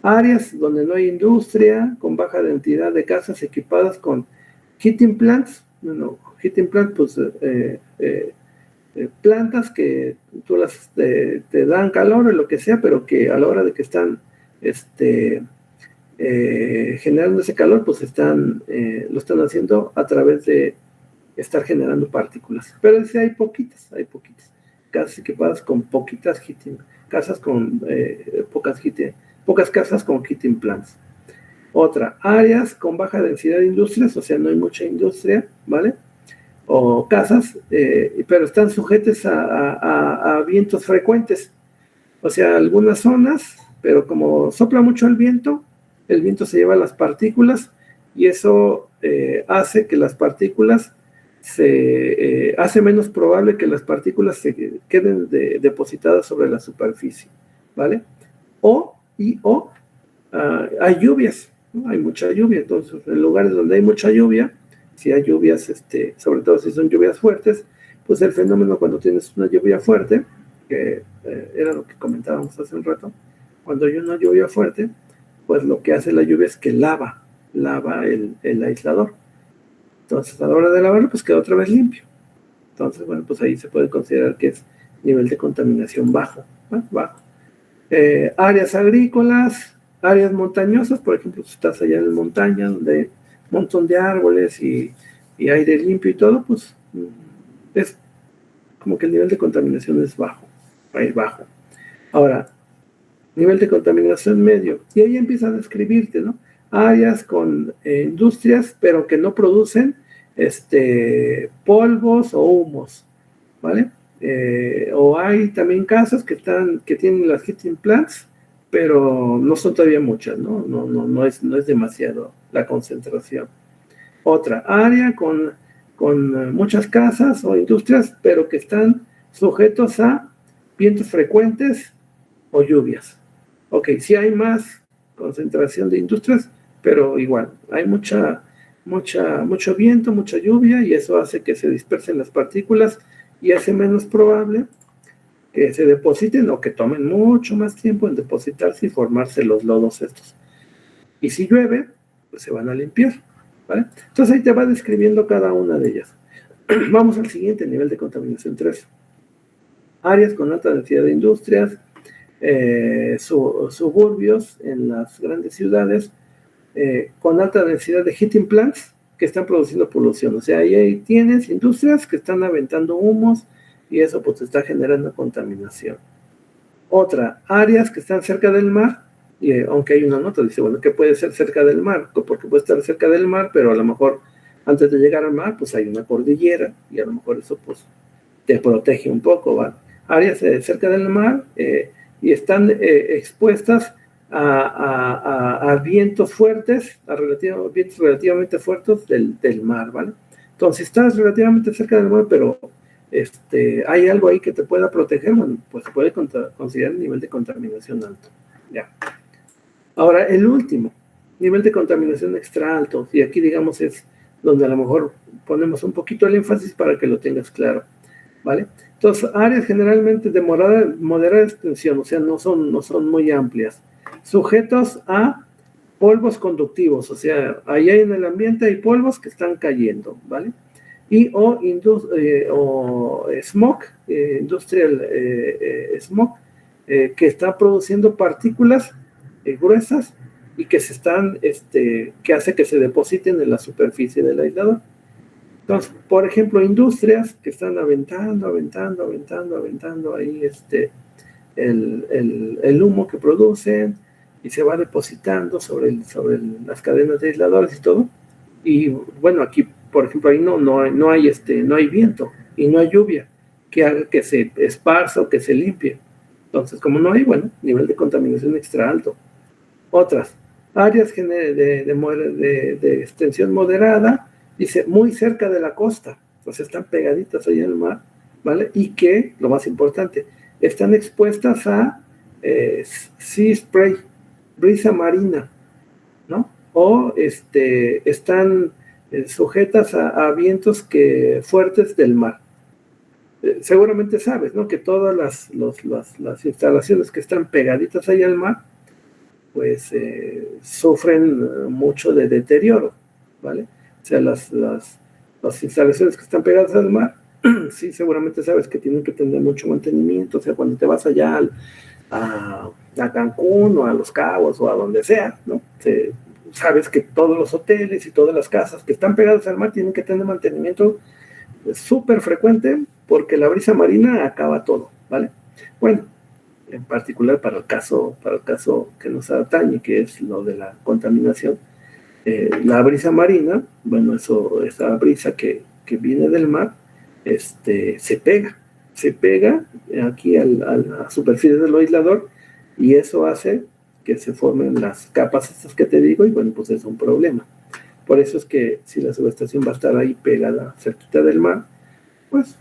Áreas donde no hay industria, con baja densidad de casas equipadas con heating plants. Heating plants, pues, plantas que tú te dan calor o lo que sea, pero que a la hora de que están generando ese calor, pues lo están haciendo a través de estar generando partículas. Pero dice, hay poquitas. Casas equipadas con poquitas heating, casas con pocas casas con heating plants. Otra, áreas con baja densidad de industrias, o sea, no hay mucha industria, ¿vale? O casas, pero están sujetas a vientos frecuentes. O sea, algunas zonas, pero como sopla mucho el viento, el viento se lleva las partículas y eso hace que las partículas hace menos probable que las partículas se queden depositadas sobre la superficie, ¿vale? Hay lluvias, ¿no? Hay mucha lluvia, entonces en lugares donde hay mucha lluvia, si hay lluvias, sobre todo si son lluvias fuertes, pues el fenómeno cuando tienes una lluvia fuerte, que era lo que comentábamos hace un rato, cuando hay una lluvia fuerte, pues lo que hace la lluvia es que lava el aislador. Entonces, a la hora de lavarlo, pues queda otra vez limpio. Entonces, bueno, pues ahí se puede considerar que es nivel de contaminación bajo, ¿no? Bajo. Áreas agrícolas, áreas montañosas, por ejemplo, si estás allá en montaña, donde hay un montón de árboles y aire limpio y todo, pues es como que el nivel de contaminación es bajo, ahí bajo. Ahora, nivel de contaminación medio, y ahí empieza a describirte, ¿no? Áreas con industrias, pero que no producen polvos o humos, ¿vale? O hay también casas que tienen las heating plants, pero no son todavía muchas, ¿no? No es demasiado la concentración. Otra área con muchas casas o industrias, pero que están sujetos a vientos frecuentes o lluvias. Ok, sí hay más concentración de industrias, pero igual, hay mucho viento, mucha lluvia, y eso hace que se dispersen las partículas y hace menos probable que se depositen o que tomen mucho más tiempo en depositarse y formarse los lodos estos. Y si llueve, pues se van a limpiar, ¿vale? Entonces ahí te va describiendo cada una de ellas. Vamos al siguiente nivel de contaminación 3. Áreas con alta densidad de industrias, suburbios en las grandes ciudades, con alta densidad de heating plants que están produciendo polución. O sea, ahí tienes industrias que están aventando humos y eso pues está generando contaminación. Otra, áreas que están cerca del mar, y aunque hay una nota, dice, bueno, ¿qué puede ser cerca del mar? Porque puede estar cerca del mar, pero a lo mejor antes de llegar al mar, pues hay una cordillera y a lo mejor eso pues te protege un poco, ¿va? Áreas cerca del mar y están expuestas a vientos fuertes, vientos relativamente fuertes del mar, ¿vale? Entonces, si estás relativamente cerca del mar, pero hay algo ahí que te pueda proteger, bueno, pues se puede considerar el nivel de contaminación alto. Ya. Ahora, el último, nivel de contaminación extra alto, y aquí digamos es donde a lo mejor ponemos un poquito el énfasis para que lo tengas claro, ¿vale? Entonces, áreas generalmente de moderada extensión, o sea, no son muy amplias, sujetos a polvos conductivos, o sea, allá en el ambiente hay polvos que están cayendo, ¿vale? O smog, industrial smog, que está produciendo partículas gruesas y que que hace que se depositen en la superficie del aislador. Entonces, por ejemplo, industrias que están aventando ahí el humo que producen y se va depositando sobre las cadenas de aisladores y todo. Y bueno, aquí, por ejemplo, ahí no hay viento y no hay lluvia que haga que se esparza o que se limpie. Entonces, como no hay, bueno, nivel de contaminación extra alto. Otras, áreas de extensión moderada, dice, muy cerca de la costa, o sea, están pegaditas ahí al mar, ¿vale? Y que, lo más importante, están expuestas a sea spray, brisa marina, ¿no? O están sujetas a vientos fuertes del mar. Seguramente sabes, ¿no? Que todas las instalaciones que están pegaditas ahí al mar, pues sufren mucho de deterioro, ¿vale? O sea, las instalaciones que están pegadas al mar, sí, seguramente sabes que tienen que tener mucho mantenimiento. O sea, cuando te vas allá a Cancún o a Los Cabos o a donde sea, ¿no? Sabes que todos los hoteles y todas las casas que están pegadas al mar tienen que tener mantenimiento súper frecuente porque la brisa marina acaba todo, ¿vale? Bueno, en particular para el caso que nos atañe, que es lo de la contaminación, la brisa marina, bueno, esa brisa que viene del mar, se pega aquí a la superficie del aislador y eso hace que se formen las capas estas que te digo, y bueno, pues es un problema. Por eso es que si la subestación va a estar ahí pegada, cerquita del mar, pues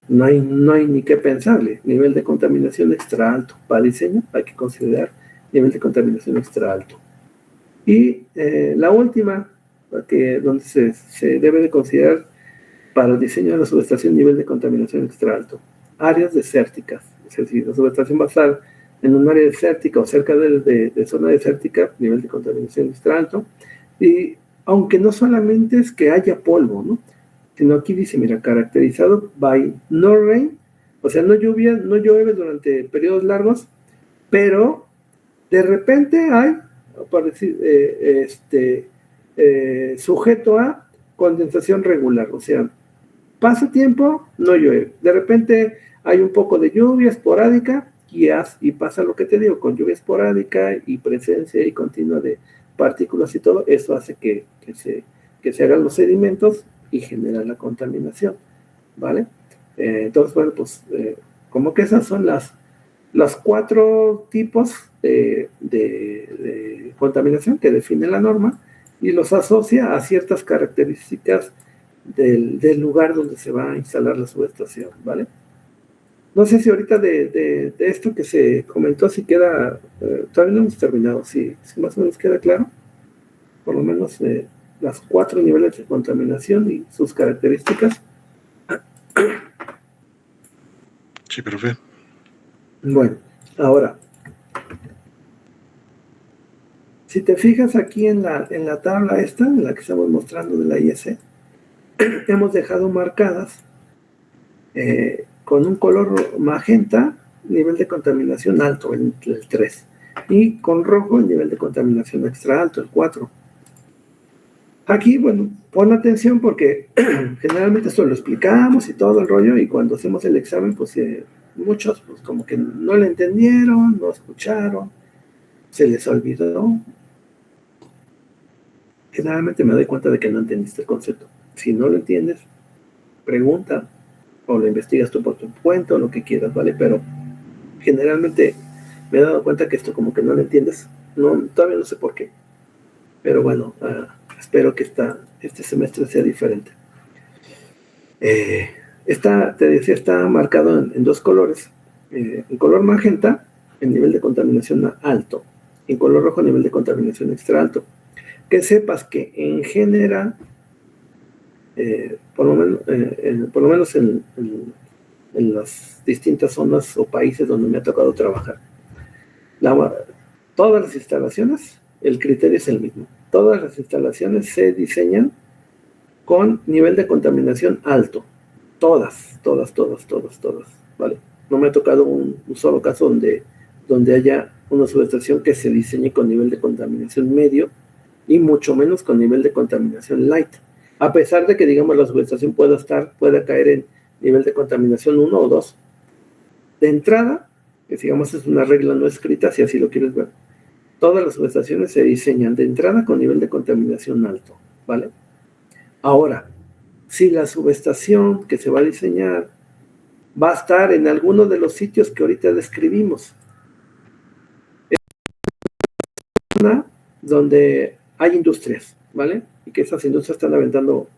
no hay ni qué pensarle. Nivel de contaminación extra alto. Para diseño hay que considerar nivel de contaminación extra alto. Y la última, donde se debe de considerar para el diseño de la subestación nivel de contaminación extra alto. Áreas desérticas. Es decir, la subestación va a estar en un área desértica o cerca de zona desértica, nivel de contaminación extra alto. Y aunque no solamente es que haya polvo, ¿no? Sino aquí dice, mira, caracterizado by no rain, o sea, no llueve durante periodos largos, pero de repente hay, por decir, sujeto a condensación regular, o sea, pasa tiempo, no llueve, de repente hay un poco de lluvia esporádica y pasa lo que te digo, con lluvia esporádica y presencia y continua de partículas y todo, eso hace que se hagan los sedimentos y genera la contaminación, ¿vale? Entonces, bueno, pues como que esas son las 4 tipos de contaminación que define la norma y los asocia a ciertas características del lugar donde se va a instalar la subestación, ¿vale? No sé si ahorita de esto que se comentó, si queda, todavía no hemos terminado, si más o menos queda claro, por lo menos las 4 niveles de contaminación y sus características. Sí, profe. Bueno, ahora, si te fijas aquí en la tabla esta, en la que estamos mostrando de la IEC, hemos dejado marcadas con un color magenta, nivel de contaminación alto, el 3, y con rojo el nivel de contaminación extra alto, el 4. Aquí, bueno, pon atención porque generalmente esto lo explicamos y todo el rollo, y cuando hacemos el examen, pues muchos pues como que no lo entendieron, no escucharon, se les olvidó. Generalmente me doy cuenta de que no entendiste el concepto. Si no lo entiendes, pregunta o lo investigas tú por tu cuenta o lo que quieras, ¿vale? Pero generalmente me he dado cuenta que esto como que no lo entiendes. Todavía no sé por qué. Pero bueno, espero que este semestre sea diferente. Te decía, está marcado en 2 colores. En color magenta, el nivel de contaminación alto. En color rojo, nivel de contaminación extra alto. Que sepas que en general, por lo menos en las distintas zonas o países donde me ha tocado trabajar, todas las instalaciones, el criterio es el mismo. Todas las instalaciones se diseñan con nivel de contaminación alto. Todas, ¿vale? No me ha tocado un solo caso donde haya una subestación que se diseñe con nivel de contaminación medio y mucho menos con nivel de contaminación light. A pesar de que, digamos, la subestación pueda caer en nivel de contaminación 1 o 2. De entrada, que digamos es una regla no escrita, si así lo quieres ver, todas las subestaciones se diseñan de entrada con nivel de contaminación alto, ¿vale? Ahora, si la subestación que se va a diseñar va a estar en alguno de los sitios que ahorita describimos, es una donde hay industrias, ¿vale? Y que esas industrias están aventando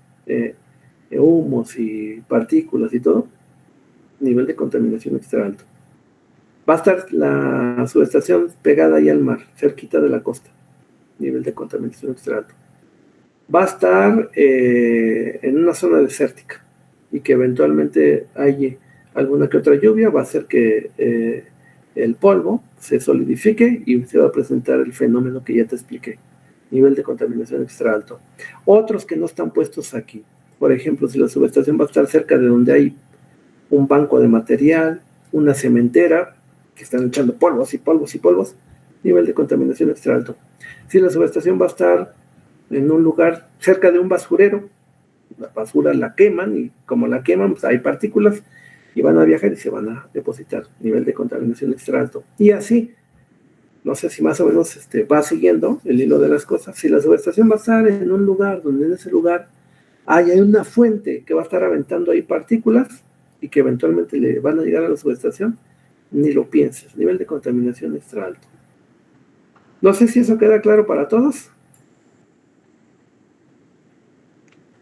humos y partículas y todo, nivel de contaminación extra alto. Va a estar la subestación pegada ahí al mar, cerquita de la costa, nivel de contaminación extra alto. Va a estar en una zona desértica y que eventualmente hay alguna que otra lluvia, va a hacer que el polvo se solidifique y se va a presentar el fenómeno que ya te expliqué, nivel de contaminación extra alto. Otros que no están puestos aquí, por ejemplo, si la subestación va a estar cerca de donde hay un banco de material, una cementera, que están echando polvos, nivel de contaminación extra alto. Si la subestación va a estar en un lugar cerca de un basurero, la basura la queman y como la queman, pues hay partículas y van a viajar y se van a depositar, nivel de contaminación extra alto. Y así, no sé si más o menos va siguiendo el hilo de las cosas. Si la subestación va a estar en un lugar donde en ese lugar hay una fuente que va a estar aventando ahí partículas y que eventualmente le van a llegar a la subestación, ni lo pienses, nivel de contaminación extra alto. No sé si eso queda claro para todos.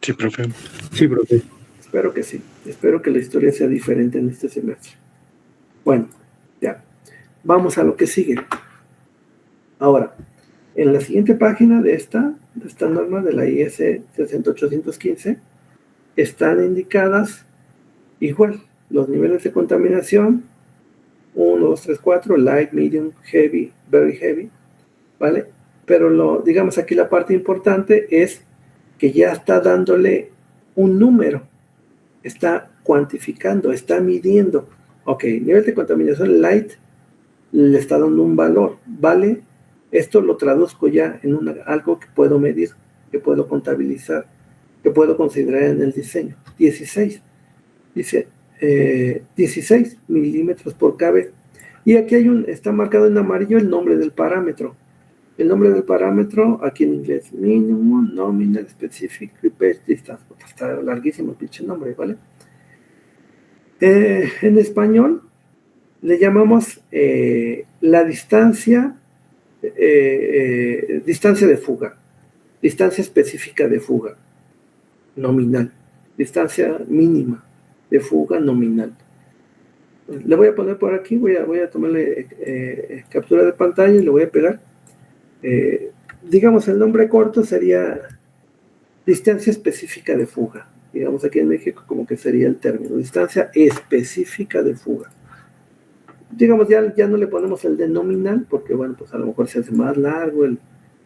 Sí, profe. Sí, profe. Espero que sí. Espero que la historia sea diferente en este semestre. Bueno, ya. Vamos a lo que sigue. Ahora, en la siguiente página de esta norma de la IS 60815 están indicadas igual los niveles de contaminación 1, 2, 3, 4, light, medium, heavy, very heavy, ¿vale? Pero digamos aquí la parte importante es que ya está dándole un número, está cuantificando, está midiendo. Ok, nivel de contaminación light le está dando un valor, ¿vale? Esto lo traduzco ya en algo que puedo medir, que puedo contabilizar, que puedo considerar en el diseño. 16, dice 16 milímetros por kb. Y aquí está marcado en amarillo el nombre del parámetro. El nombre del parámetro, aquí en inglés, minimum, nominal, specific, repair distance. Está larguísimo el pinche nombre, ¿vale? En español le llamamos la distancia, distancia de fuga, distancia específica de fuga, nominal, distancia mínima de fuga nominal. Le voy a poner por aquí, voy a tomarle captura de pantalla y le voy a pegar. Digamos, el nombre corto sería distancia específica de fuga. Digamos, aquí en México como que sería el término, distancia específica de fuga. Digamos, ya no le ponemos el de nominal, porque bueno, pues a lo mejor se hace más largo el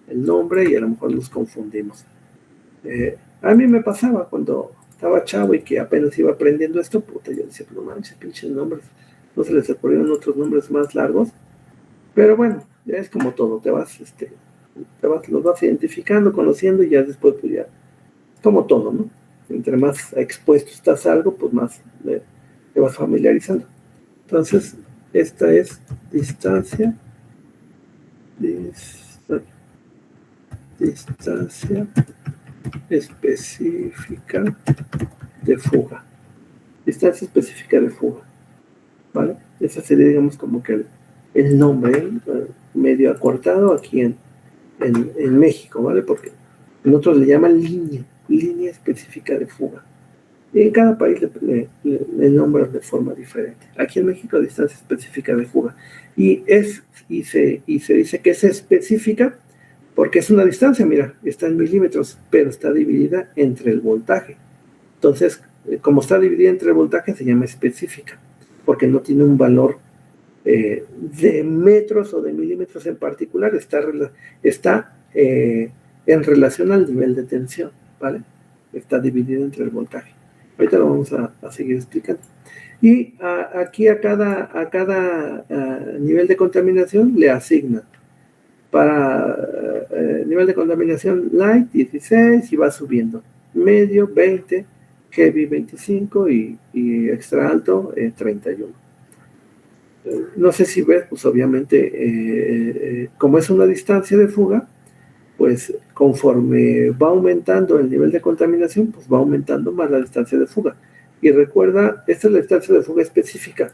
nombre y a lo mejor nos confundimos. A mí me pasaba cuando estaba chavo y que apenas iba aprendiendo esto, puta, yo decía, no manches, pinches nombres, no se les ocurrieron otros nombres más largos, pero bueno, ya es como todo, los vas identificando, conociendo y ya después pues ya, como todo, ¿no? Entre más expuesto estás a algo, pues más te vas familiarizando. Entonces, esta es distancia específica de fuga. Distancia específica de fuga, ¿vale? Ese sería, digamos, como que el nombre medio acortado aquí en México, ¿vale? Porque en otros le llaman línea específica de fuga. Y en cada país le nombran de forma diferente. Aquí en México, distancia específica de fuga. Y se dice que es específica porque es una distancia, mira, está en milímetros, pero está dividida entre el voltaje. Entonces, como está dividida entre el voltaje, se llama específica, porque no tiene un valor de metros o de milímetros en particular, está en relación al nivel de tensión, ¿vale? Está dividido entre el voltaje. Ahorita lo vamos a seguir explicando. Y aquí a cada nivel de contaminación le asignan. Para nivel de contaminación light 16 y va subiendo. Medio 20, heavy 25 y extra alto 31. No sé si ves, pues obviamente, como es una distancia de fuga, pues conforme va aumentando el nivel de contaminación, pues va aumentando más la distancia de fuga. Y recuerda, esta es la distancia de fuga específica,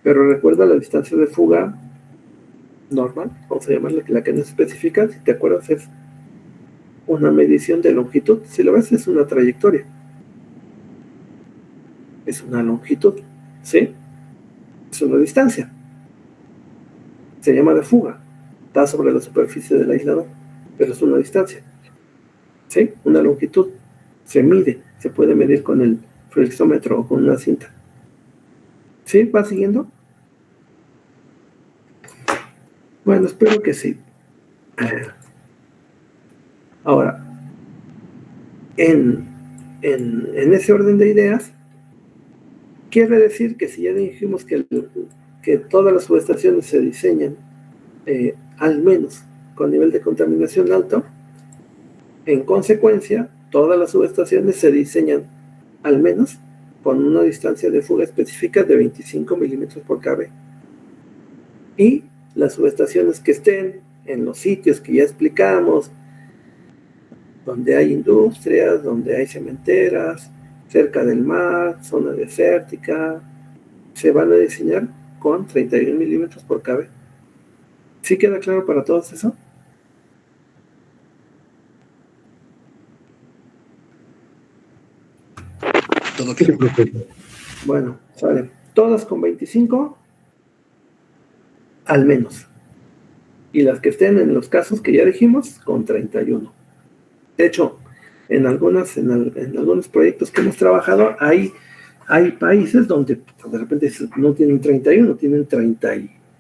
pero recuerda la distancia de fuga normal, vamos a llamarle la que no es específica, si te acuerdas es una medición de longitud, si lo ves es una trayectoria, es una longitud, ¿sí? Es una distancia, se llama de fuga, está sobre la superficie del aislador, pero es una distancia, ¿sí? Una longitud, se mide, se puede medir con el flexómetro o con una cinta, ¿sí? ¿Va siguiendo? Bueno, espero que sí. Ahora, en ese orden de ideas, quiere decir que si ya dijimos que todas las subestaciones se diseñan al menos con nivel de contaminación alto, en consecuencia, todas las subestaciones se diseñan al menos con una distancia de fuga específica de 25 milímetros por kb. Y las subestaciones que estén en los sitios que ya explicamos, donde hay industrias, donde hay cementeras, cerca del mar, zona desértica, se van a diseñar con 31 milímetros por kb. ¿Sí queda claro para todos eso? Todo Sí, claro. profe. Bueno, sale. Todas con 25, al menos. Y las que estén en los casos que ya dijimos, con 31. De hecho, en algunos proyectos que hemos trabajado, hay países donde de repente no tienen 31, tienen 30,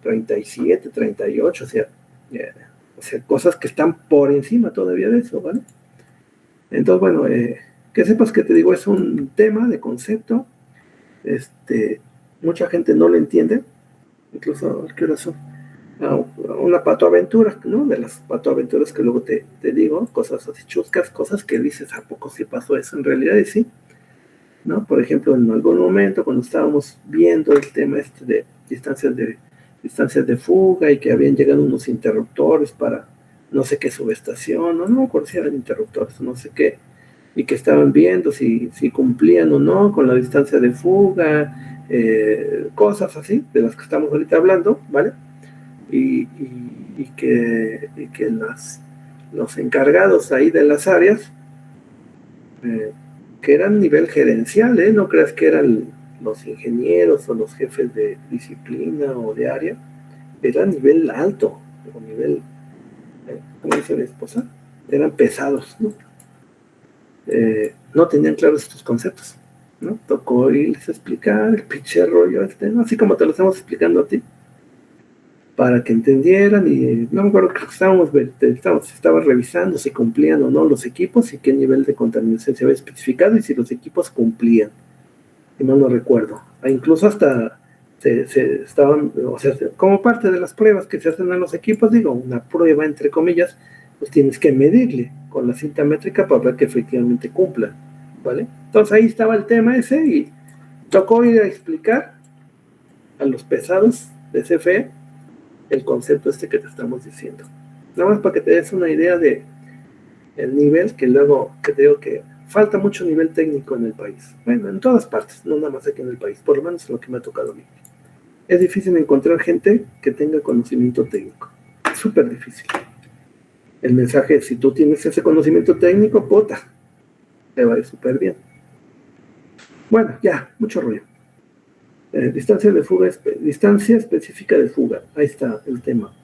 37, 38, o sea, cosas que están por encima todavía de eso, ¿vale? Entonces, bueno, que sepas que te digo, es un tema de concepto, mucha gente no lo entiende, incluso, ¿qué hora son? Una patoaventura, ¿no? De las patoaventuras que luego te digo, cosas así chuscas, cosas que dices, ¿a poco sí pasó eso? En realidad, y sí, ¿no? Por ejemplo, en algún momento, cuando estábamos viendo el tema de distancias de fuga y que habían llegado unos interruptores para no sé qué subestación, no me acuerdo si eran interruptores, no sé qué, y que estaban viendo si cumplían o no con la distancia de fuga, cosas así, de las que estamos ahorita hablando, ¿vale? Y que los encargados ahí de las áreas, que eran nivel gerencial, no creas que eran los ingenieros o los jefes de disciplina o de área, era nivel alto, o nivel, ¿cómo dice mi esposa? Eran pesados, ¿no? No tenían claros estos conceptos, ¿no? Tocó irles a explicar el pinche rollo ¿no? Así como te lo estamos explicando a ti, para que entendieran, y no me acuerdo que estaba revisando si cumplían o no los equipos y qué nivel de contaminación se había especificado y si los equipos cumplían, si mal no recuerdo. Incluso hasta se estaban, o sea, como parte de las pruebas que se hacen en los equipos, digo, una prueba entre comillas, pues tienes que medirle con la cinta métrica para ver que efectivamente cumplan, ¿vale? Entonces ahí estaba el tema ese y tocó ir a explicar a los pesados de CFE el concepto que te estamos diciendo. Nada más para que te des una idea de el nivel que luego, que te digo que falta mucho nivel técnico en el país. Bueno, en todas partes, no nada más aquí en el país, por lo menos lo que me ha tocado a mí. Es difícil encontrar gente que tenga conocimiento técnico. Súper difícil. El mensaje es, si tú tienes ese conocimiento técnico, puta, te va a ir súper bien. Bueno, ya, mucho rollo. Distancia de fuga, distancia específica de fuga. Ahí está el tema.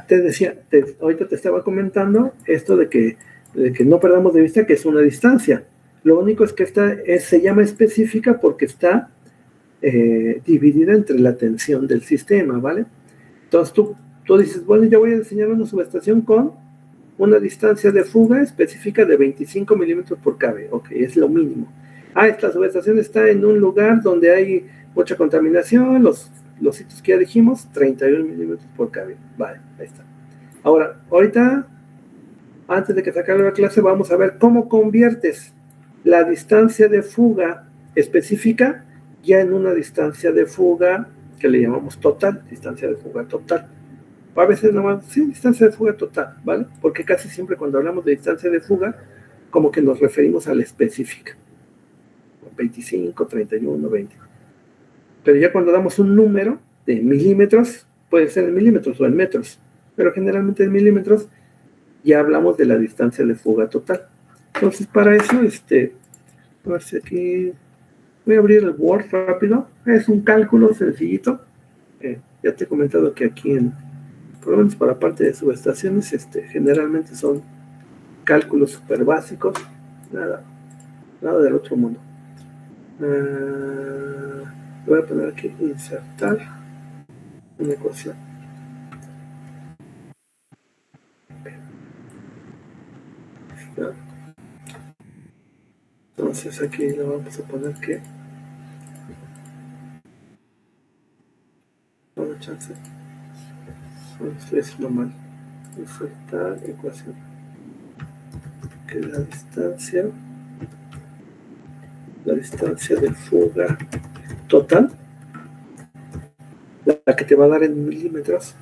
Te decía, ahorita te estaba comentando esto de que no perdamos de vista que es una distancia. Lo único es que se llama específica porque está dividida entre la tensión del sistema, ¿vale? Entonces tú dices, bueno, yo voy a diseñar una subestación con una distancia de fuga específica de 25 milímetros por kb. Ok, es lo mínimo. Esta subestación está en un lugar donde hay mucha contaminación, los sitios que ya dijimos, 31 milímetros por kb. Vale, ahí está. Ahora, ahorita, antes de que se acabe la clase, vamos a ver cómo conviertes la distancia de fuga específica ya en una distancia de fuga que le llamamos total, distancia de fuga total. A veces nomás, sí, distancia de fuga total, ¿vale? Porque casi siempre cuando hablamos de distancia de fuga, como que nos referimos a la específica. 25, 31, 20. Pero ya cuando damos un número de milímetros, puede ser en milímetros o en metros, pero generalmente en milímetros, ya hablamos de la distancia de fuga total. Entonces, para eso, a ver si aquí, voy a abrir el Word rápido. Es un cálculo sencillito. Ya te he comentado que aquí por lo menos para parte de subestaciones, generalmente son cálculos súper básicos, nada del otro mundo. Voy a poner aquí insertar una ecuación. Entonces aquí le vamos a poner que una chance. Estoy haciendo mal. Insertar ecuación. Que la distancia de fuga total, la que te va a dar en milímetros,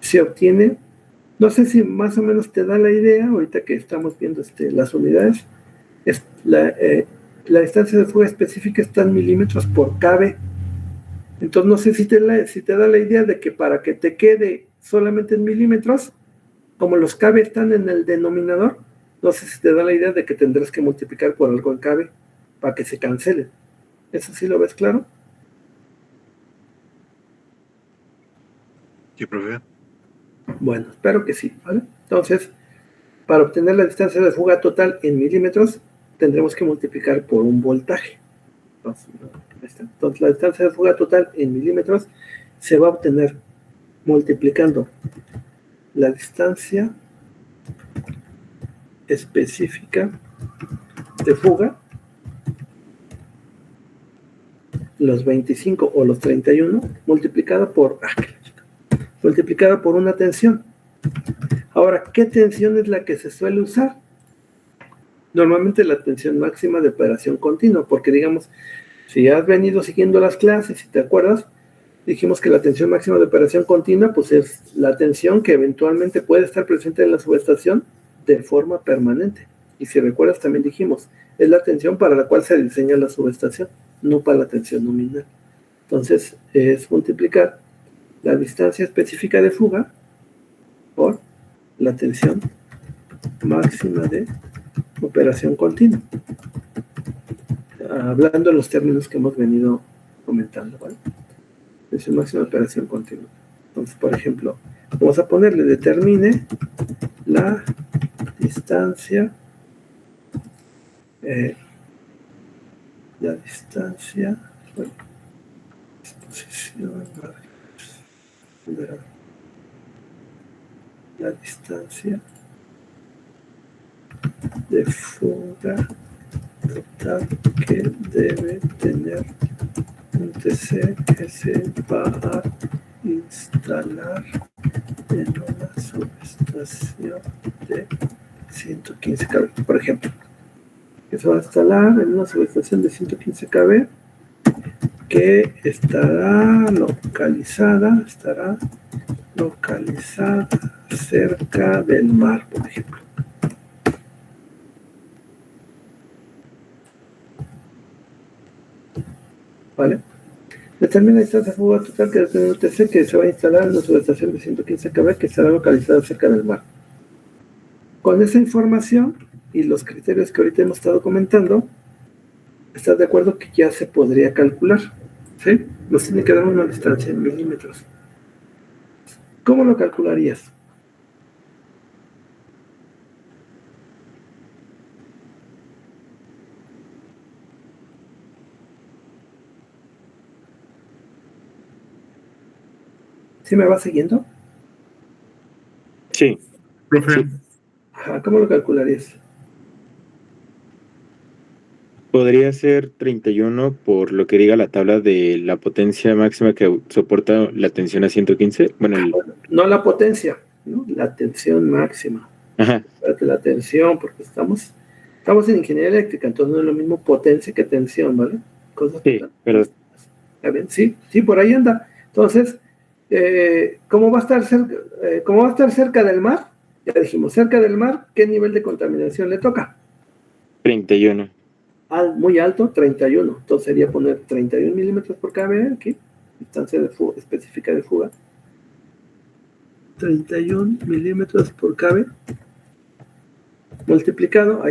se obtiene, no sé si más o menos te da la idea, ahorita que estamos viendo las unidades, la distancia de fuga específica está en milímetros por kb. Entonces no sé si te da la idea de que para que te quede solamente en milímetros, como los KB están en el denominador, no sé si te da la idea de que tendrás que multiplicar por algo en KB para que se cancele. ¿Eso sí lo ves claro? Sí, profe. Bueno, espero que sí, ¿vale? Entonces, para obtener la distancia de fuga total en milímetros, tendremos que multiplicar por un voltaje. Entonces, la distancia de fuga total en milímetros se va a obtener multiplicando la distancia específica de fuga, los 25 o los 31, multiplicada por una tensión. Ahora, ¿qué tensión es la que se suele usar? Normalmente la tensión máxima de operación continua, porque digamos, si has venido siguiendo las clases, si te acuerdas, dijimos que la tensión máxima de operación continua, pues es la tensión que eventualmente puede estar presente en la subestación de forma permanente. Y si recuerdas, también dijimos, es la tensión para la cual se diseña la subestación, no para la tensión nominal. Entonces, es multiplicar la distancia específica de fuga por la tensión máxima de operación continua. Hablando de los términos que hemos venido comentando, ¿vale? Tensión máxima de operación continua. Entonces, por ejemplo, vamos a ponerle determine la distancia bueno, exposición, la distancia de fuga total que debe tener un TC que se va a instalar en una subestación de 115 kV, por ejemplo, que se va a instalar en una subestación de 115 kV que estará localizada cerca del mar, por ejemplo. ¿Vale? Determina la distancia de fuga total que debe tener un TC que se va a instalar en una subestación de 115 kV que estará localizada cerca del mar. Con esa información y los criterios que ahorita hemos estado comentando, ¿estás de acuerdo que ya se podría calcular? ¿Sí? Nos tiene que dar una distancia en milímetros. ¿Cómo lo calcularías? ¿Sí me vas siguiendo? Sí. Profe, Ajá, ¿cómo lo calcularías? Podría ser 31 por lo que diga la tabla de la potencia máxima que soporta la tensión a 115. Bueno, No la potencia, ¿no? La tensión máxima. Ajá. La tensión, porque estamos en ingeniería eléctrica, entonces no es lo mismo potencia que tensión, ¿vale? Cosas Sí, pero ¿está bien? Sí, por ahí anda. Entonces, ¿cómo va a estar cerca del mar? Ya dijimos, cerca del mar, ¿qué nivel de contaminación le toca? 31. Muy alto, 31. Entonces sería poner 31 milímetros por kV aquí, distancia específica de fuga. 31 milímetros por kV multiplicado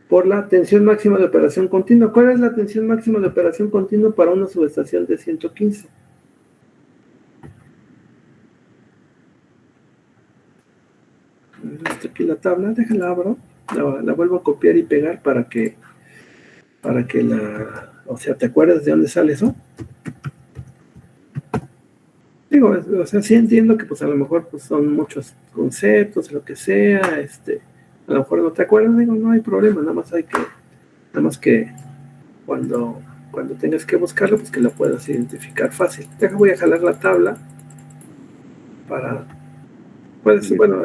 por la tensión máxima de operación continua. ¿Cuál es la tensión máxima de operación continua para una subestación de 115? Aquí la tabla, déjala abro, la vuelvo a copiar y pegar para que o sea, ¿te acuerdas de dónde sale eso? Digo, o sea, sí entiendo que pues a lo mejor pues son muchos conceptos, lo que sea, a lo mejor no te acuerdas, digo, no hay problema, nada más que cuando tengas que buscarlo, pues que lo puedas identificar fácil. Voy a jalar la tabla bueno,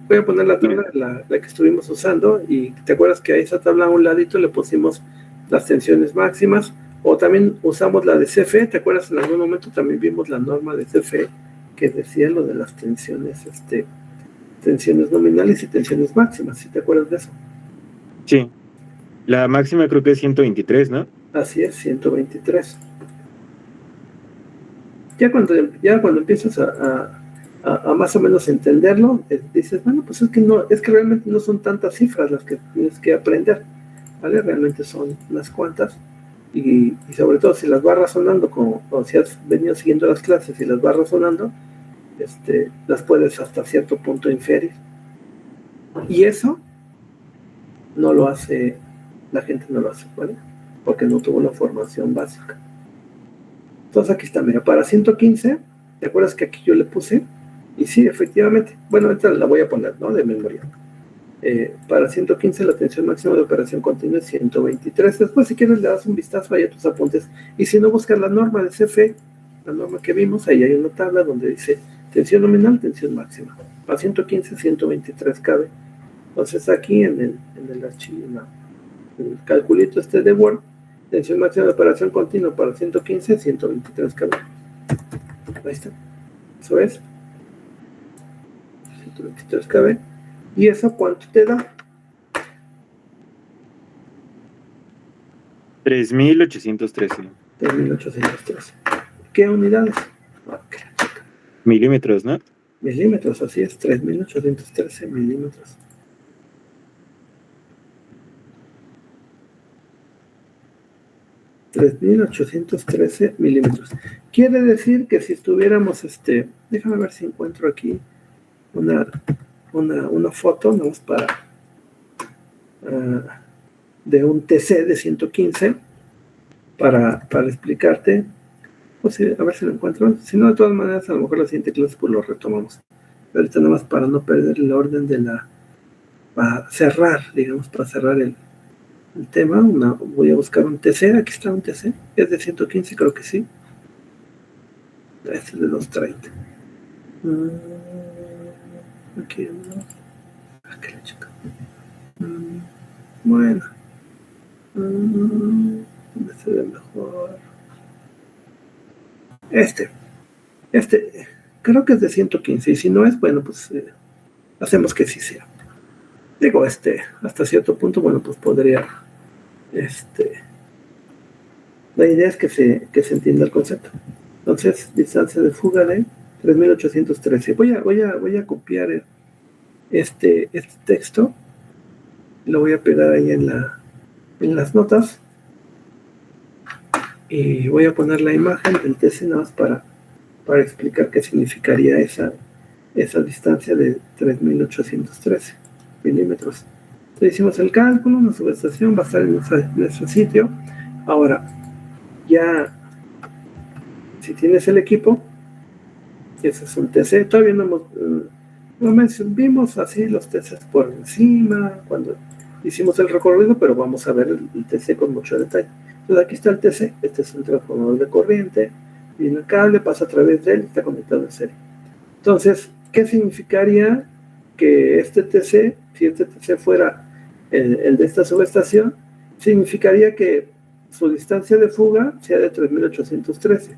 voy a poner la tabla, la que estuvimos usando, y te acuerdas que a esa tabla a un ladito le pusimos las tensiones máximas, o también usamos la de CFE. ¿Te acuerdas? En algún momento también vimos la norma de CFE que decía lo de las tensiones nominales y tensiones máximas. ¿Sí te acuerdas de eso? Sí. La máxima creo que es 123, ¿no? Así es, 123. Ya cuando empiezas a más o menos entenderlo, dices, bueno, pues es que realmente no son tantas cifras las que tienes que aprender, ¿vale? Realmente son unas cuantas, y sobre todo si las vas razonando, o si has venido siguiendo las clases y las vas razonando, las puedes hasta cierto punto inferir. Y eso no lo hace, la gente no lo hace, ¿vale? Porque no tuvo una formación básica. Entonces aquí está, mira, para 115, ¿te acuerdas que aquí yo le puse? Y sí, efectivamente, bueno, esta la voy a poner, ¿no? De memoria. Para 115 la tensión máxima de operación continua es 123. Después, si quieres, le das un vistazo ahí a tus apuntes. Y si no, buscas la norma de CFE, la norma que vimos, ahí hay una tabla donde dice tensión nominal, tensión máxima. Para 115, 123 cabe. Entonces aquí en el archivo, en el calculito de Word, tensión máxima de operación continua para 115, 123 cabe. Ahí está. Eso es. 123 cabe. ¿Y eso cuánto te da? 3.813 3.813. ¿Qué unidades? Okay. milímetros, ¿no? Milímetros, así es, 3.813 milímetros. milímetros. Quiere decir que si estuviéramos, déjame ver si encuentro aquí una foto, vamos para de un TC de 115 para explicarte. Pues, a ver si lo encuentro. Si no, de todas maneras, a lo mejor la siguiente clase pues lo retomamos. Pero ahorita nada más para no perder el orden para cerrar, digamos, para cerrar el tema. Voy a buscar un TC. Aquí está un TC. Es de 115, creo que sí. Este es de 230. Aquí no. Aquí la chica. Bueno. ¿Dónde se ve mejor? Creo que es de 115. Y si no es, bueno, pues hacemos que sí sea. Digo, hasta cierto punto, bueno, pues podría. La idea es que se entienda el concepto. Entonces, distancia de fuga de 3.813. Voy a copiar este texto. Lo voy a pegar ahí en las notas. Y voy a poner la imagen del TC nada más para explicar qué significaría esa distancia de 3.813 milímetros. Entonces hicimos el cálculo, una subestación va a estar en nuestro sitio. Ahora, ya, si tienes el equipo, ese es un TC, todavía no vimos así los TCs por encima, cuando hicimos el recorrido, pero vamos a ver el TC con mucho detalle. Entonces aquí está el TC, este es un transformador de corriente, viene el cable, pasa a través de él, está conectado en serie. Entonces, ¿qué significaría que este TC, si este TC fuera el de esta subestación, significaría que su distancia de fuga sea de 3.813?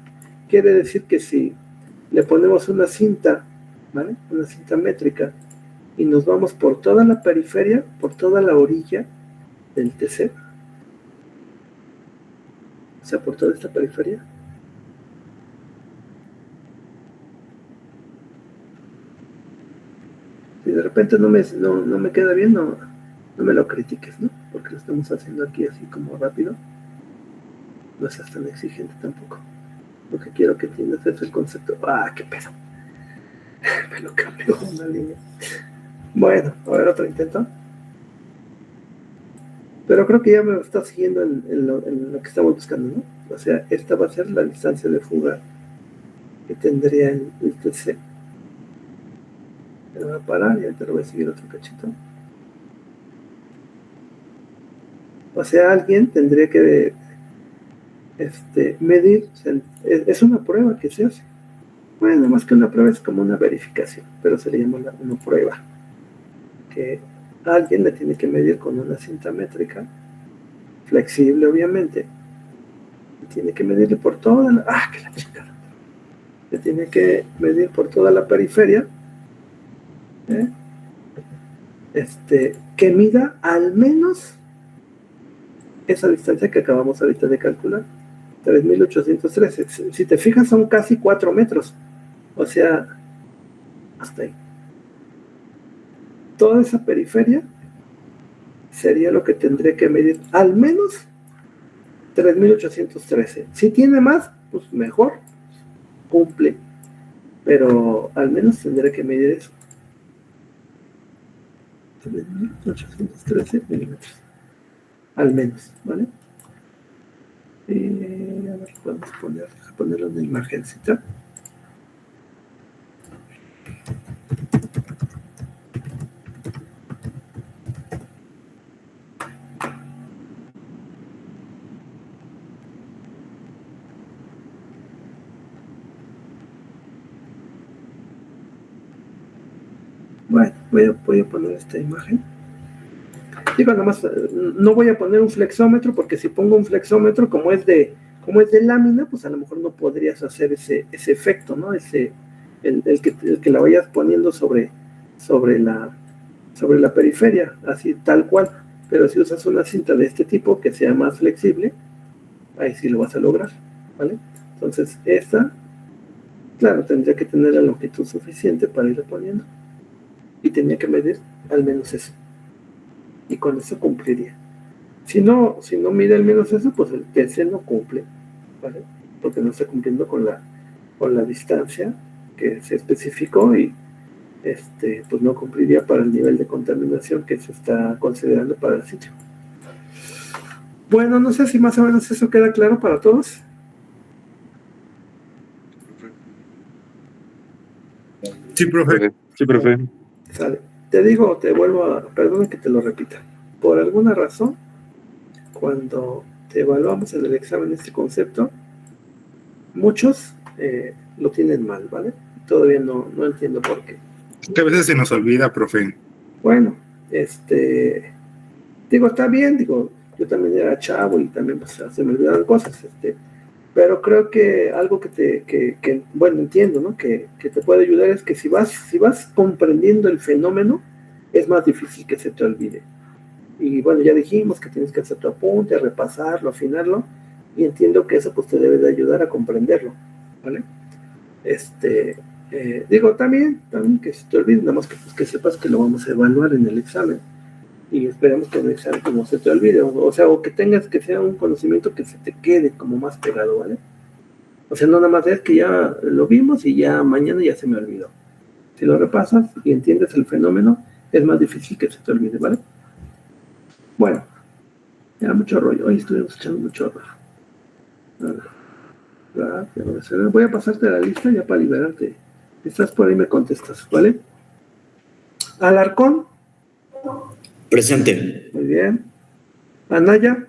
Quiere decir que si le ponemos una cinta, ¿vale? Una cinta métrica, y nos vamos por toda la periferia, por toda la orilla del TC, o sea, por toda esta periferia, si de repente no me queda bien, no me lo critiques, ¿no? Porque lo estamos haciendo aquí así como rápido. No seas tan exigente tampoco. Lo que quiero que entiendas es el concepto. ¡Ah, qué pedo! Me lo cambió una línea. Bueno, a ver, otro intento. Pero creo que ya me está siguiendo en lo que estamos buscando, ¿no? O sea, esta va a ser la distancia de fuga que tendría el TC. Me voy a parar y ahorita lo voy a seguir otro cachito. O sea, alguien tendría que medir. O sea, es una prueba que se hace. Bueno, más que una prueba, es como una verificación, pero se le llama una prueba. Que alguien le tiene que medir con una cinta métrica, flexible obviamente, y tiene que medirle por toda la... ¡Ah, que la chica! Le tiene que medir por toda la periferia, que mida al menos esa distancia que acabamos ahorita de calcular, 3.813. Si te fijas, son casi 4 metros. O sea, hasta ahí. Toda esa periferia sería lo que tendré que medir, al menos 3.813. Si tiene más, pues mejor, cumple. Pero al menos tendré que medir eso. 3.813 milímetros. Al menos, ¿vale? A ver, podemos ponerlo en la imagencita. Bueno, voy a poner esta imagen. Digo, nada más, no voy a poner un flexómetro, porque si pongo un flexómetro, como es de lámina, pues a lo mejor no podrías hacer ese efecto, ¿no? El que la vayas poniendo sobre la periferia, así tal cual. Pero si usas una cinta de este tipo, que sea más flexible, ahí sí lo vas a lograr, ¿vale? Entonces, esta, claro, tendría que tener la longitud suficiente para irla poniendo. Y tenía que medir al menos eso. Y con eso cumpliría. Si no mide al menos eso, pues el TC no cumple, ¿vale? Porque no está cumpliendo con la distancia que se especificó y pues no cumpliría para el nivel de contaminación que se está considerando para el sitio. Bueno, no sé si más o menos eso queda claro para todos. Sí, profe. Sí, profe. Sale. Te digo, perdona que te lo repita. Por alguna razón, cuando te evaluamos en el examen este concepto, muchos lo tienen mal, ¿vale? Todavía no entiendo por qué. Es que a veces se nos olvida, profe. Bueno, digo, está bien, digo, yo también era chavo y también pues, se me olvidaron cosas, pero creo que algo que bueno, entiendo, ¿no? Que te puede ayudar es que si vas comprendiendo el fenómeno, es más difícil que se te olvide. Y bueno, ya dijimos que tienes que hacer tu apunte, repasarlo, afinarlo, y entiendo que eso pues te debe de ayudar a comprenderlo, ¿vale? Digo, también que se te olvide, nada más que sepas que lo vamos a evaluar en el examen, y esperamos que en el examen no se te olvide, o sea, o que tengas que sea un conocimiento que se te quede como más pegado, ¿vale? O sea, no nada más es que ya lo vimos y ya mañana ya se me olvidó. Si lo repasas y entiendes el fenómeno, es más difícil que se te olvide, ¿vale? Bueno, ya mucho rollo. Hoy estuvimos echando mucho rollo. Gracias. Voy a pasarte la lista ya para liberarte. Si estás por ahí me contestas, ¿vale? Alarcón. Presente. Muy bien. Anaya.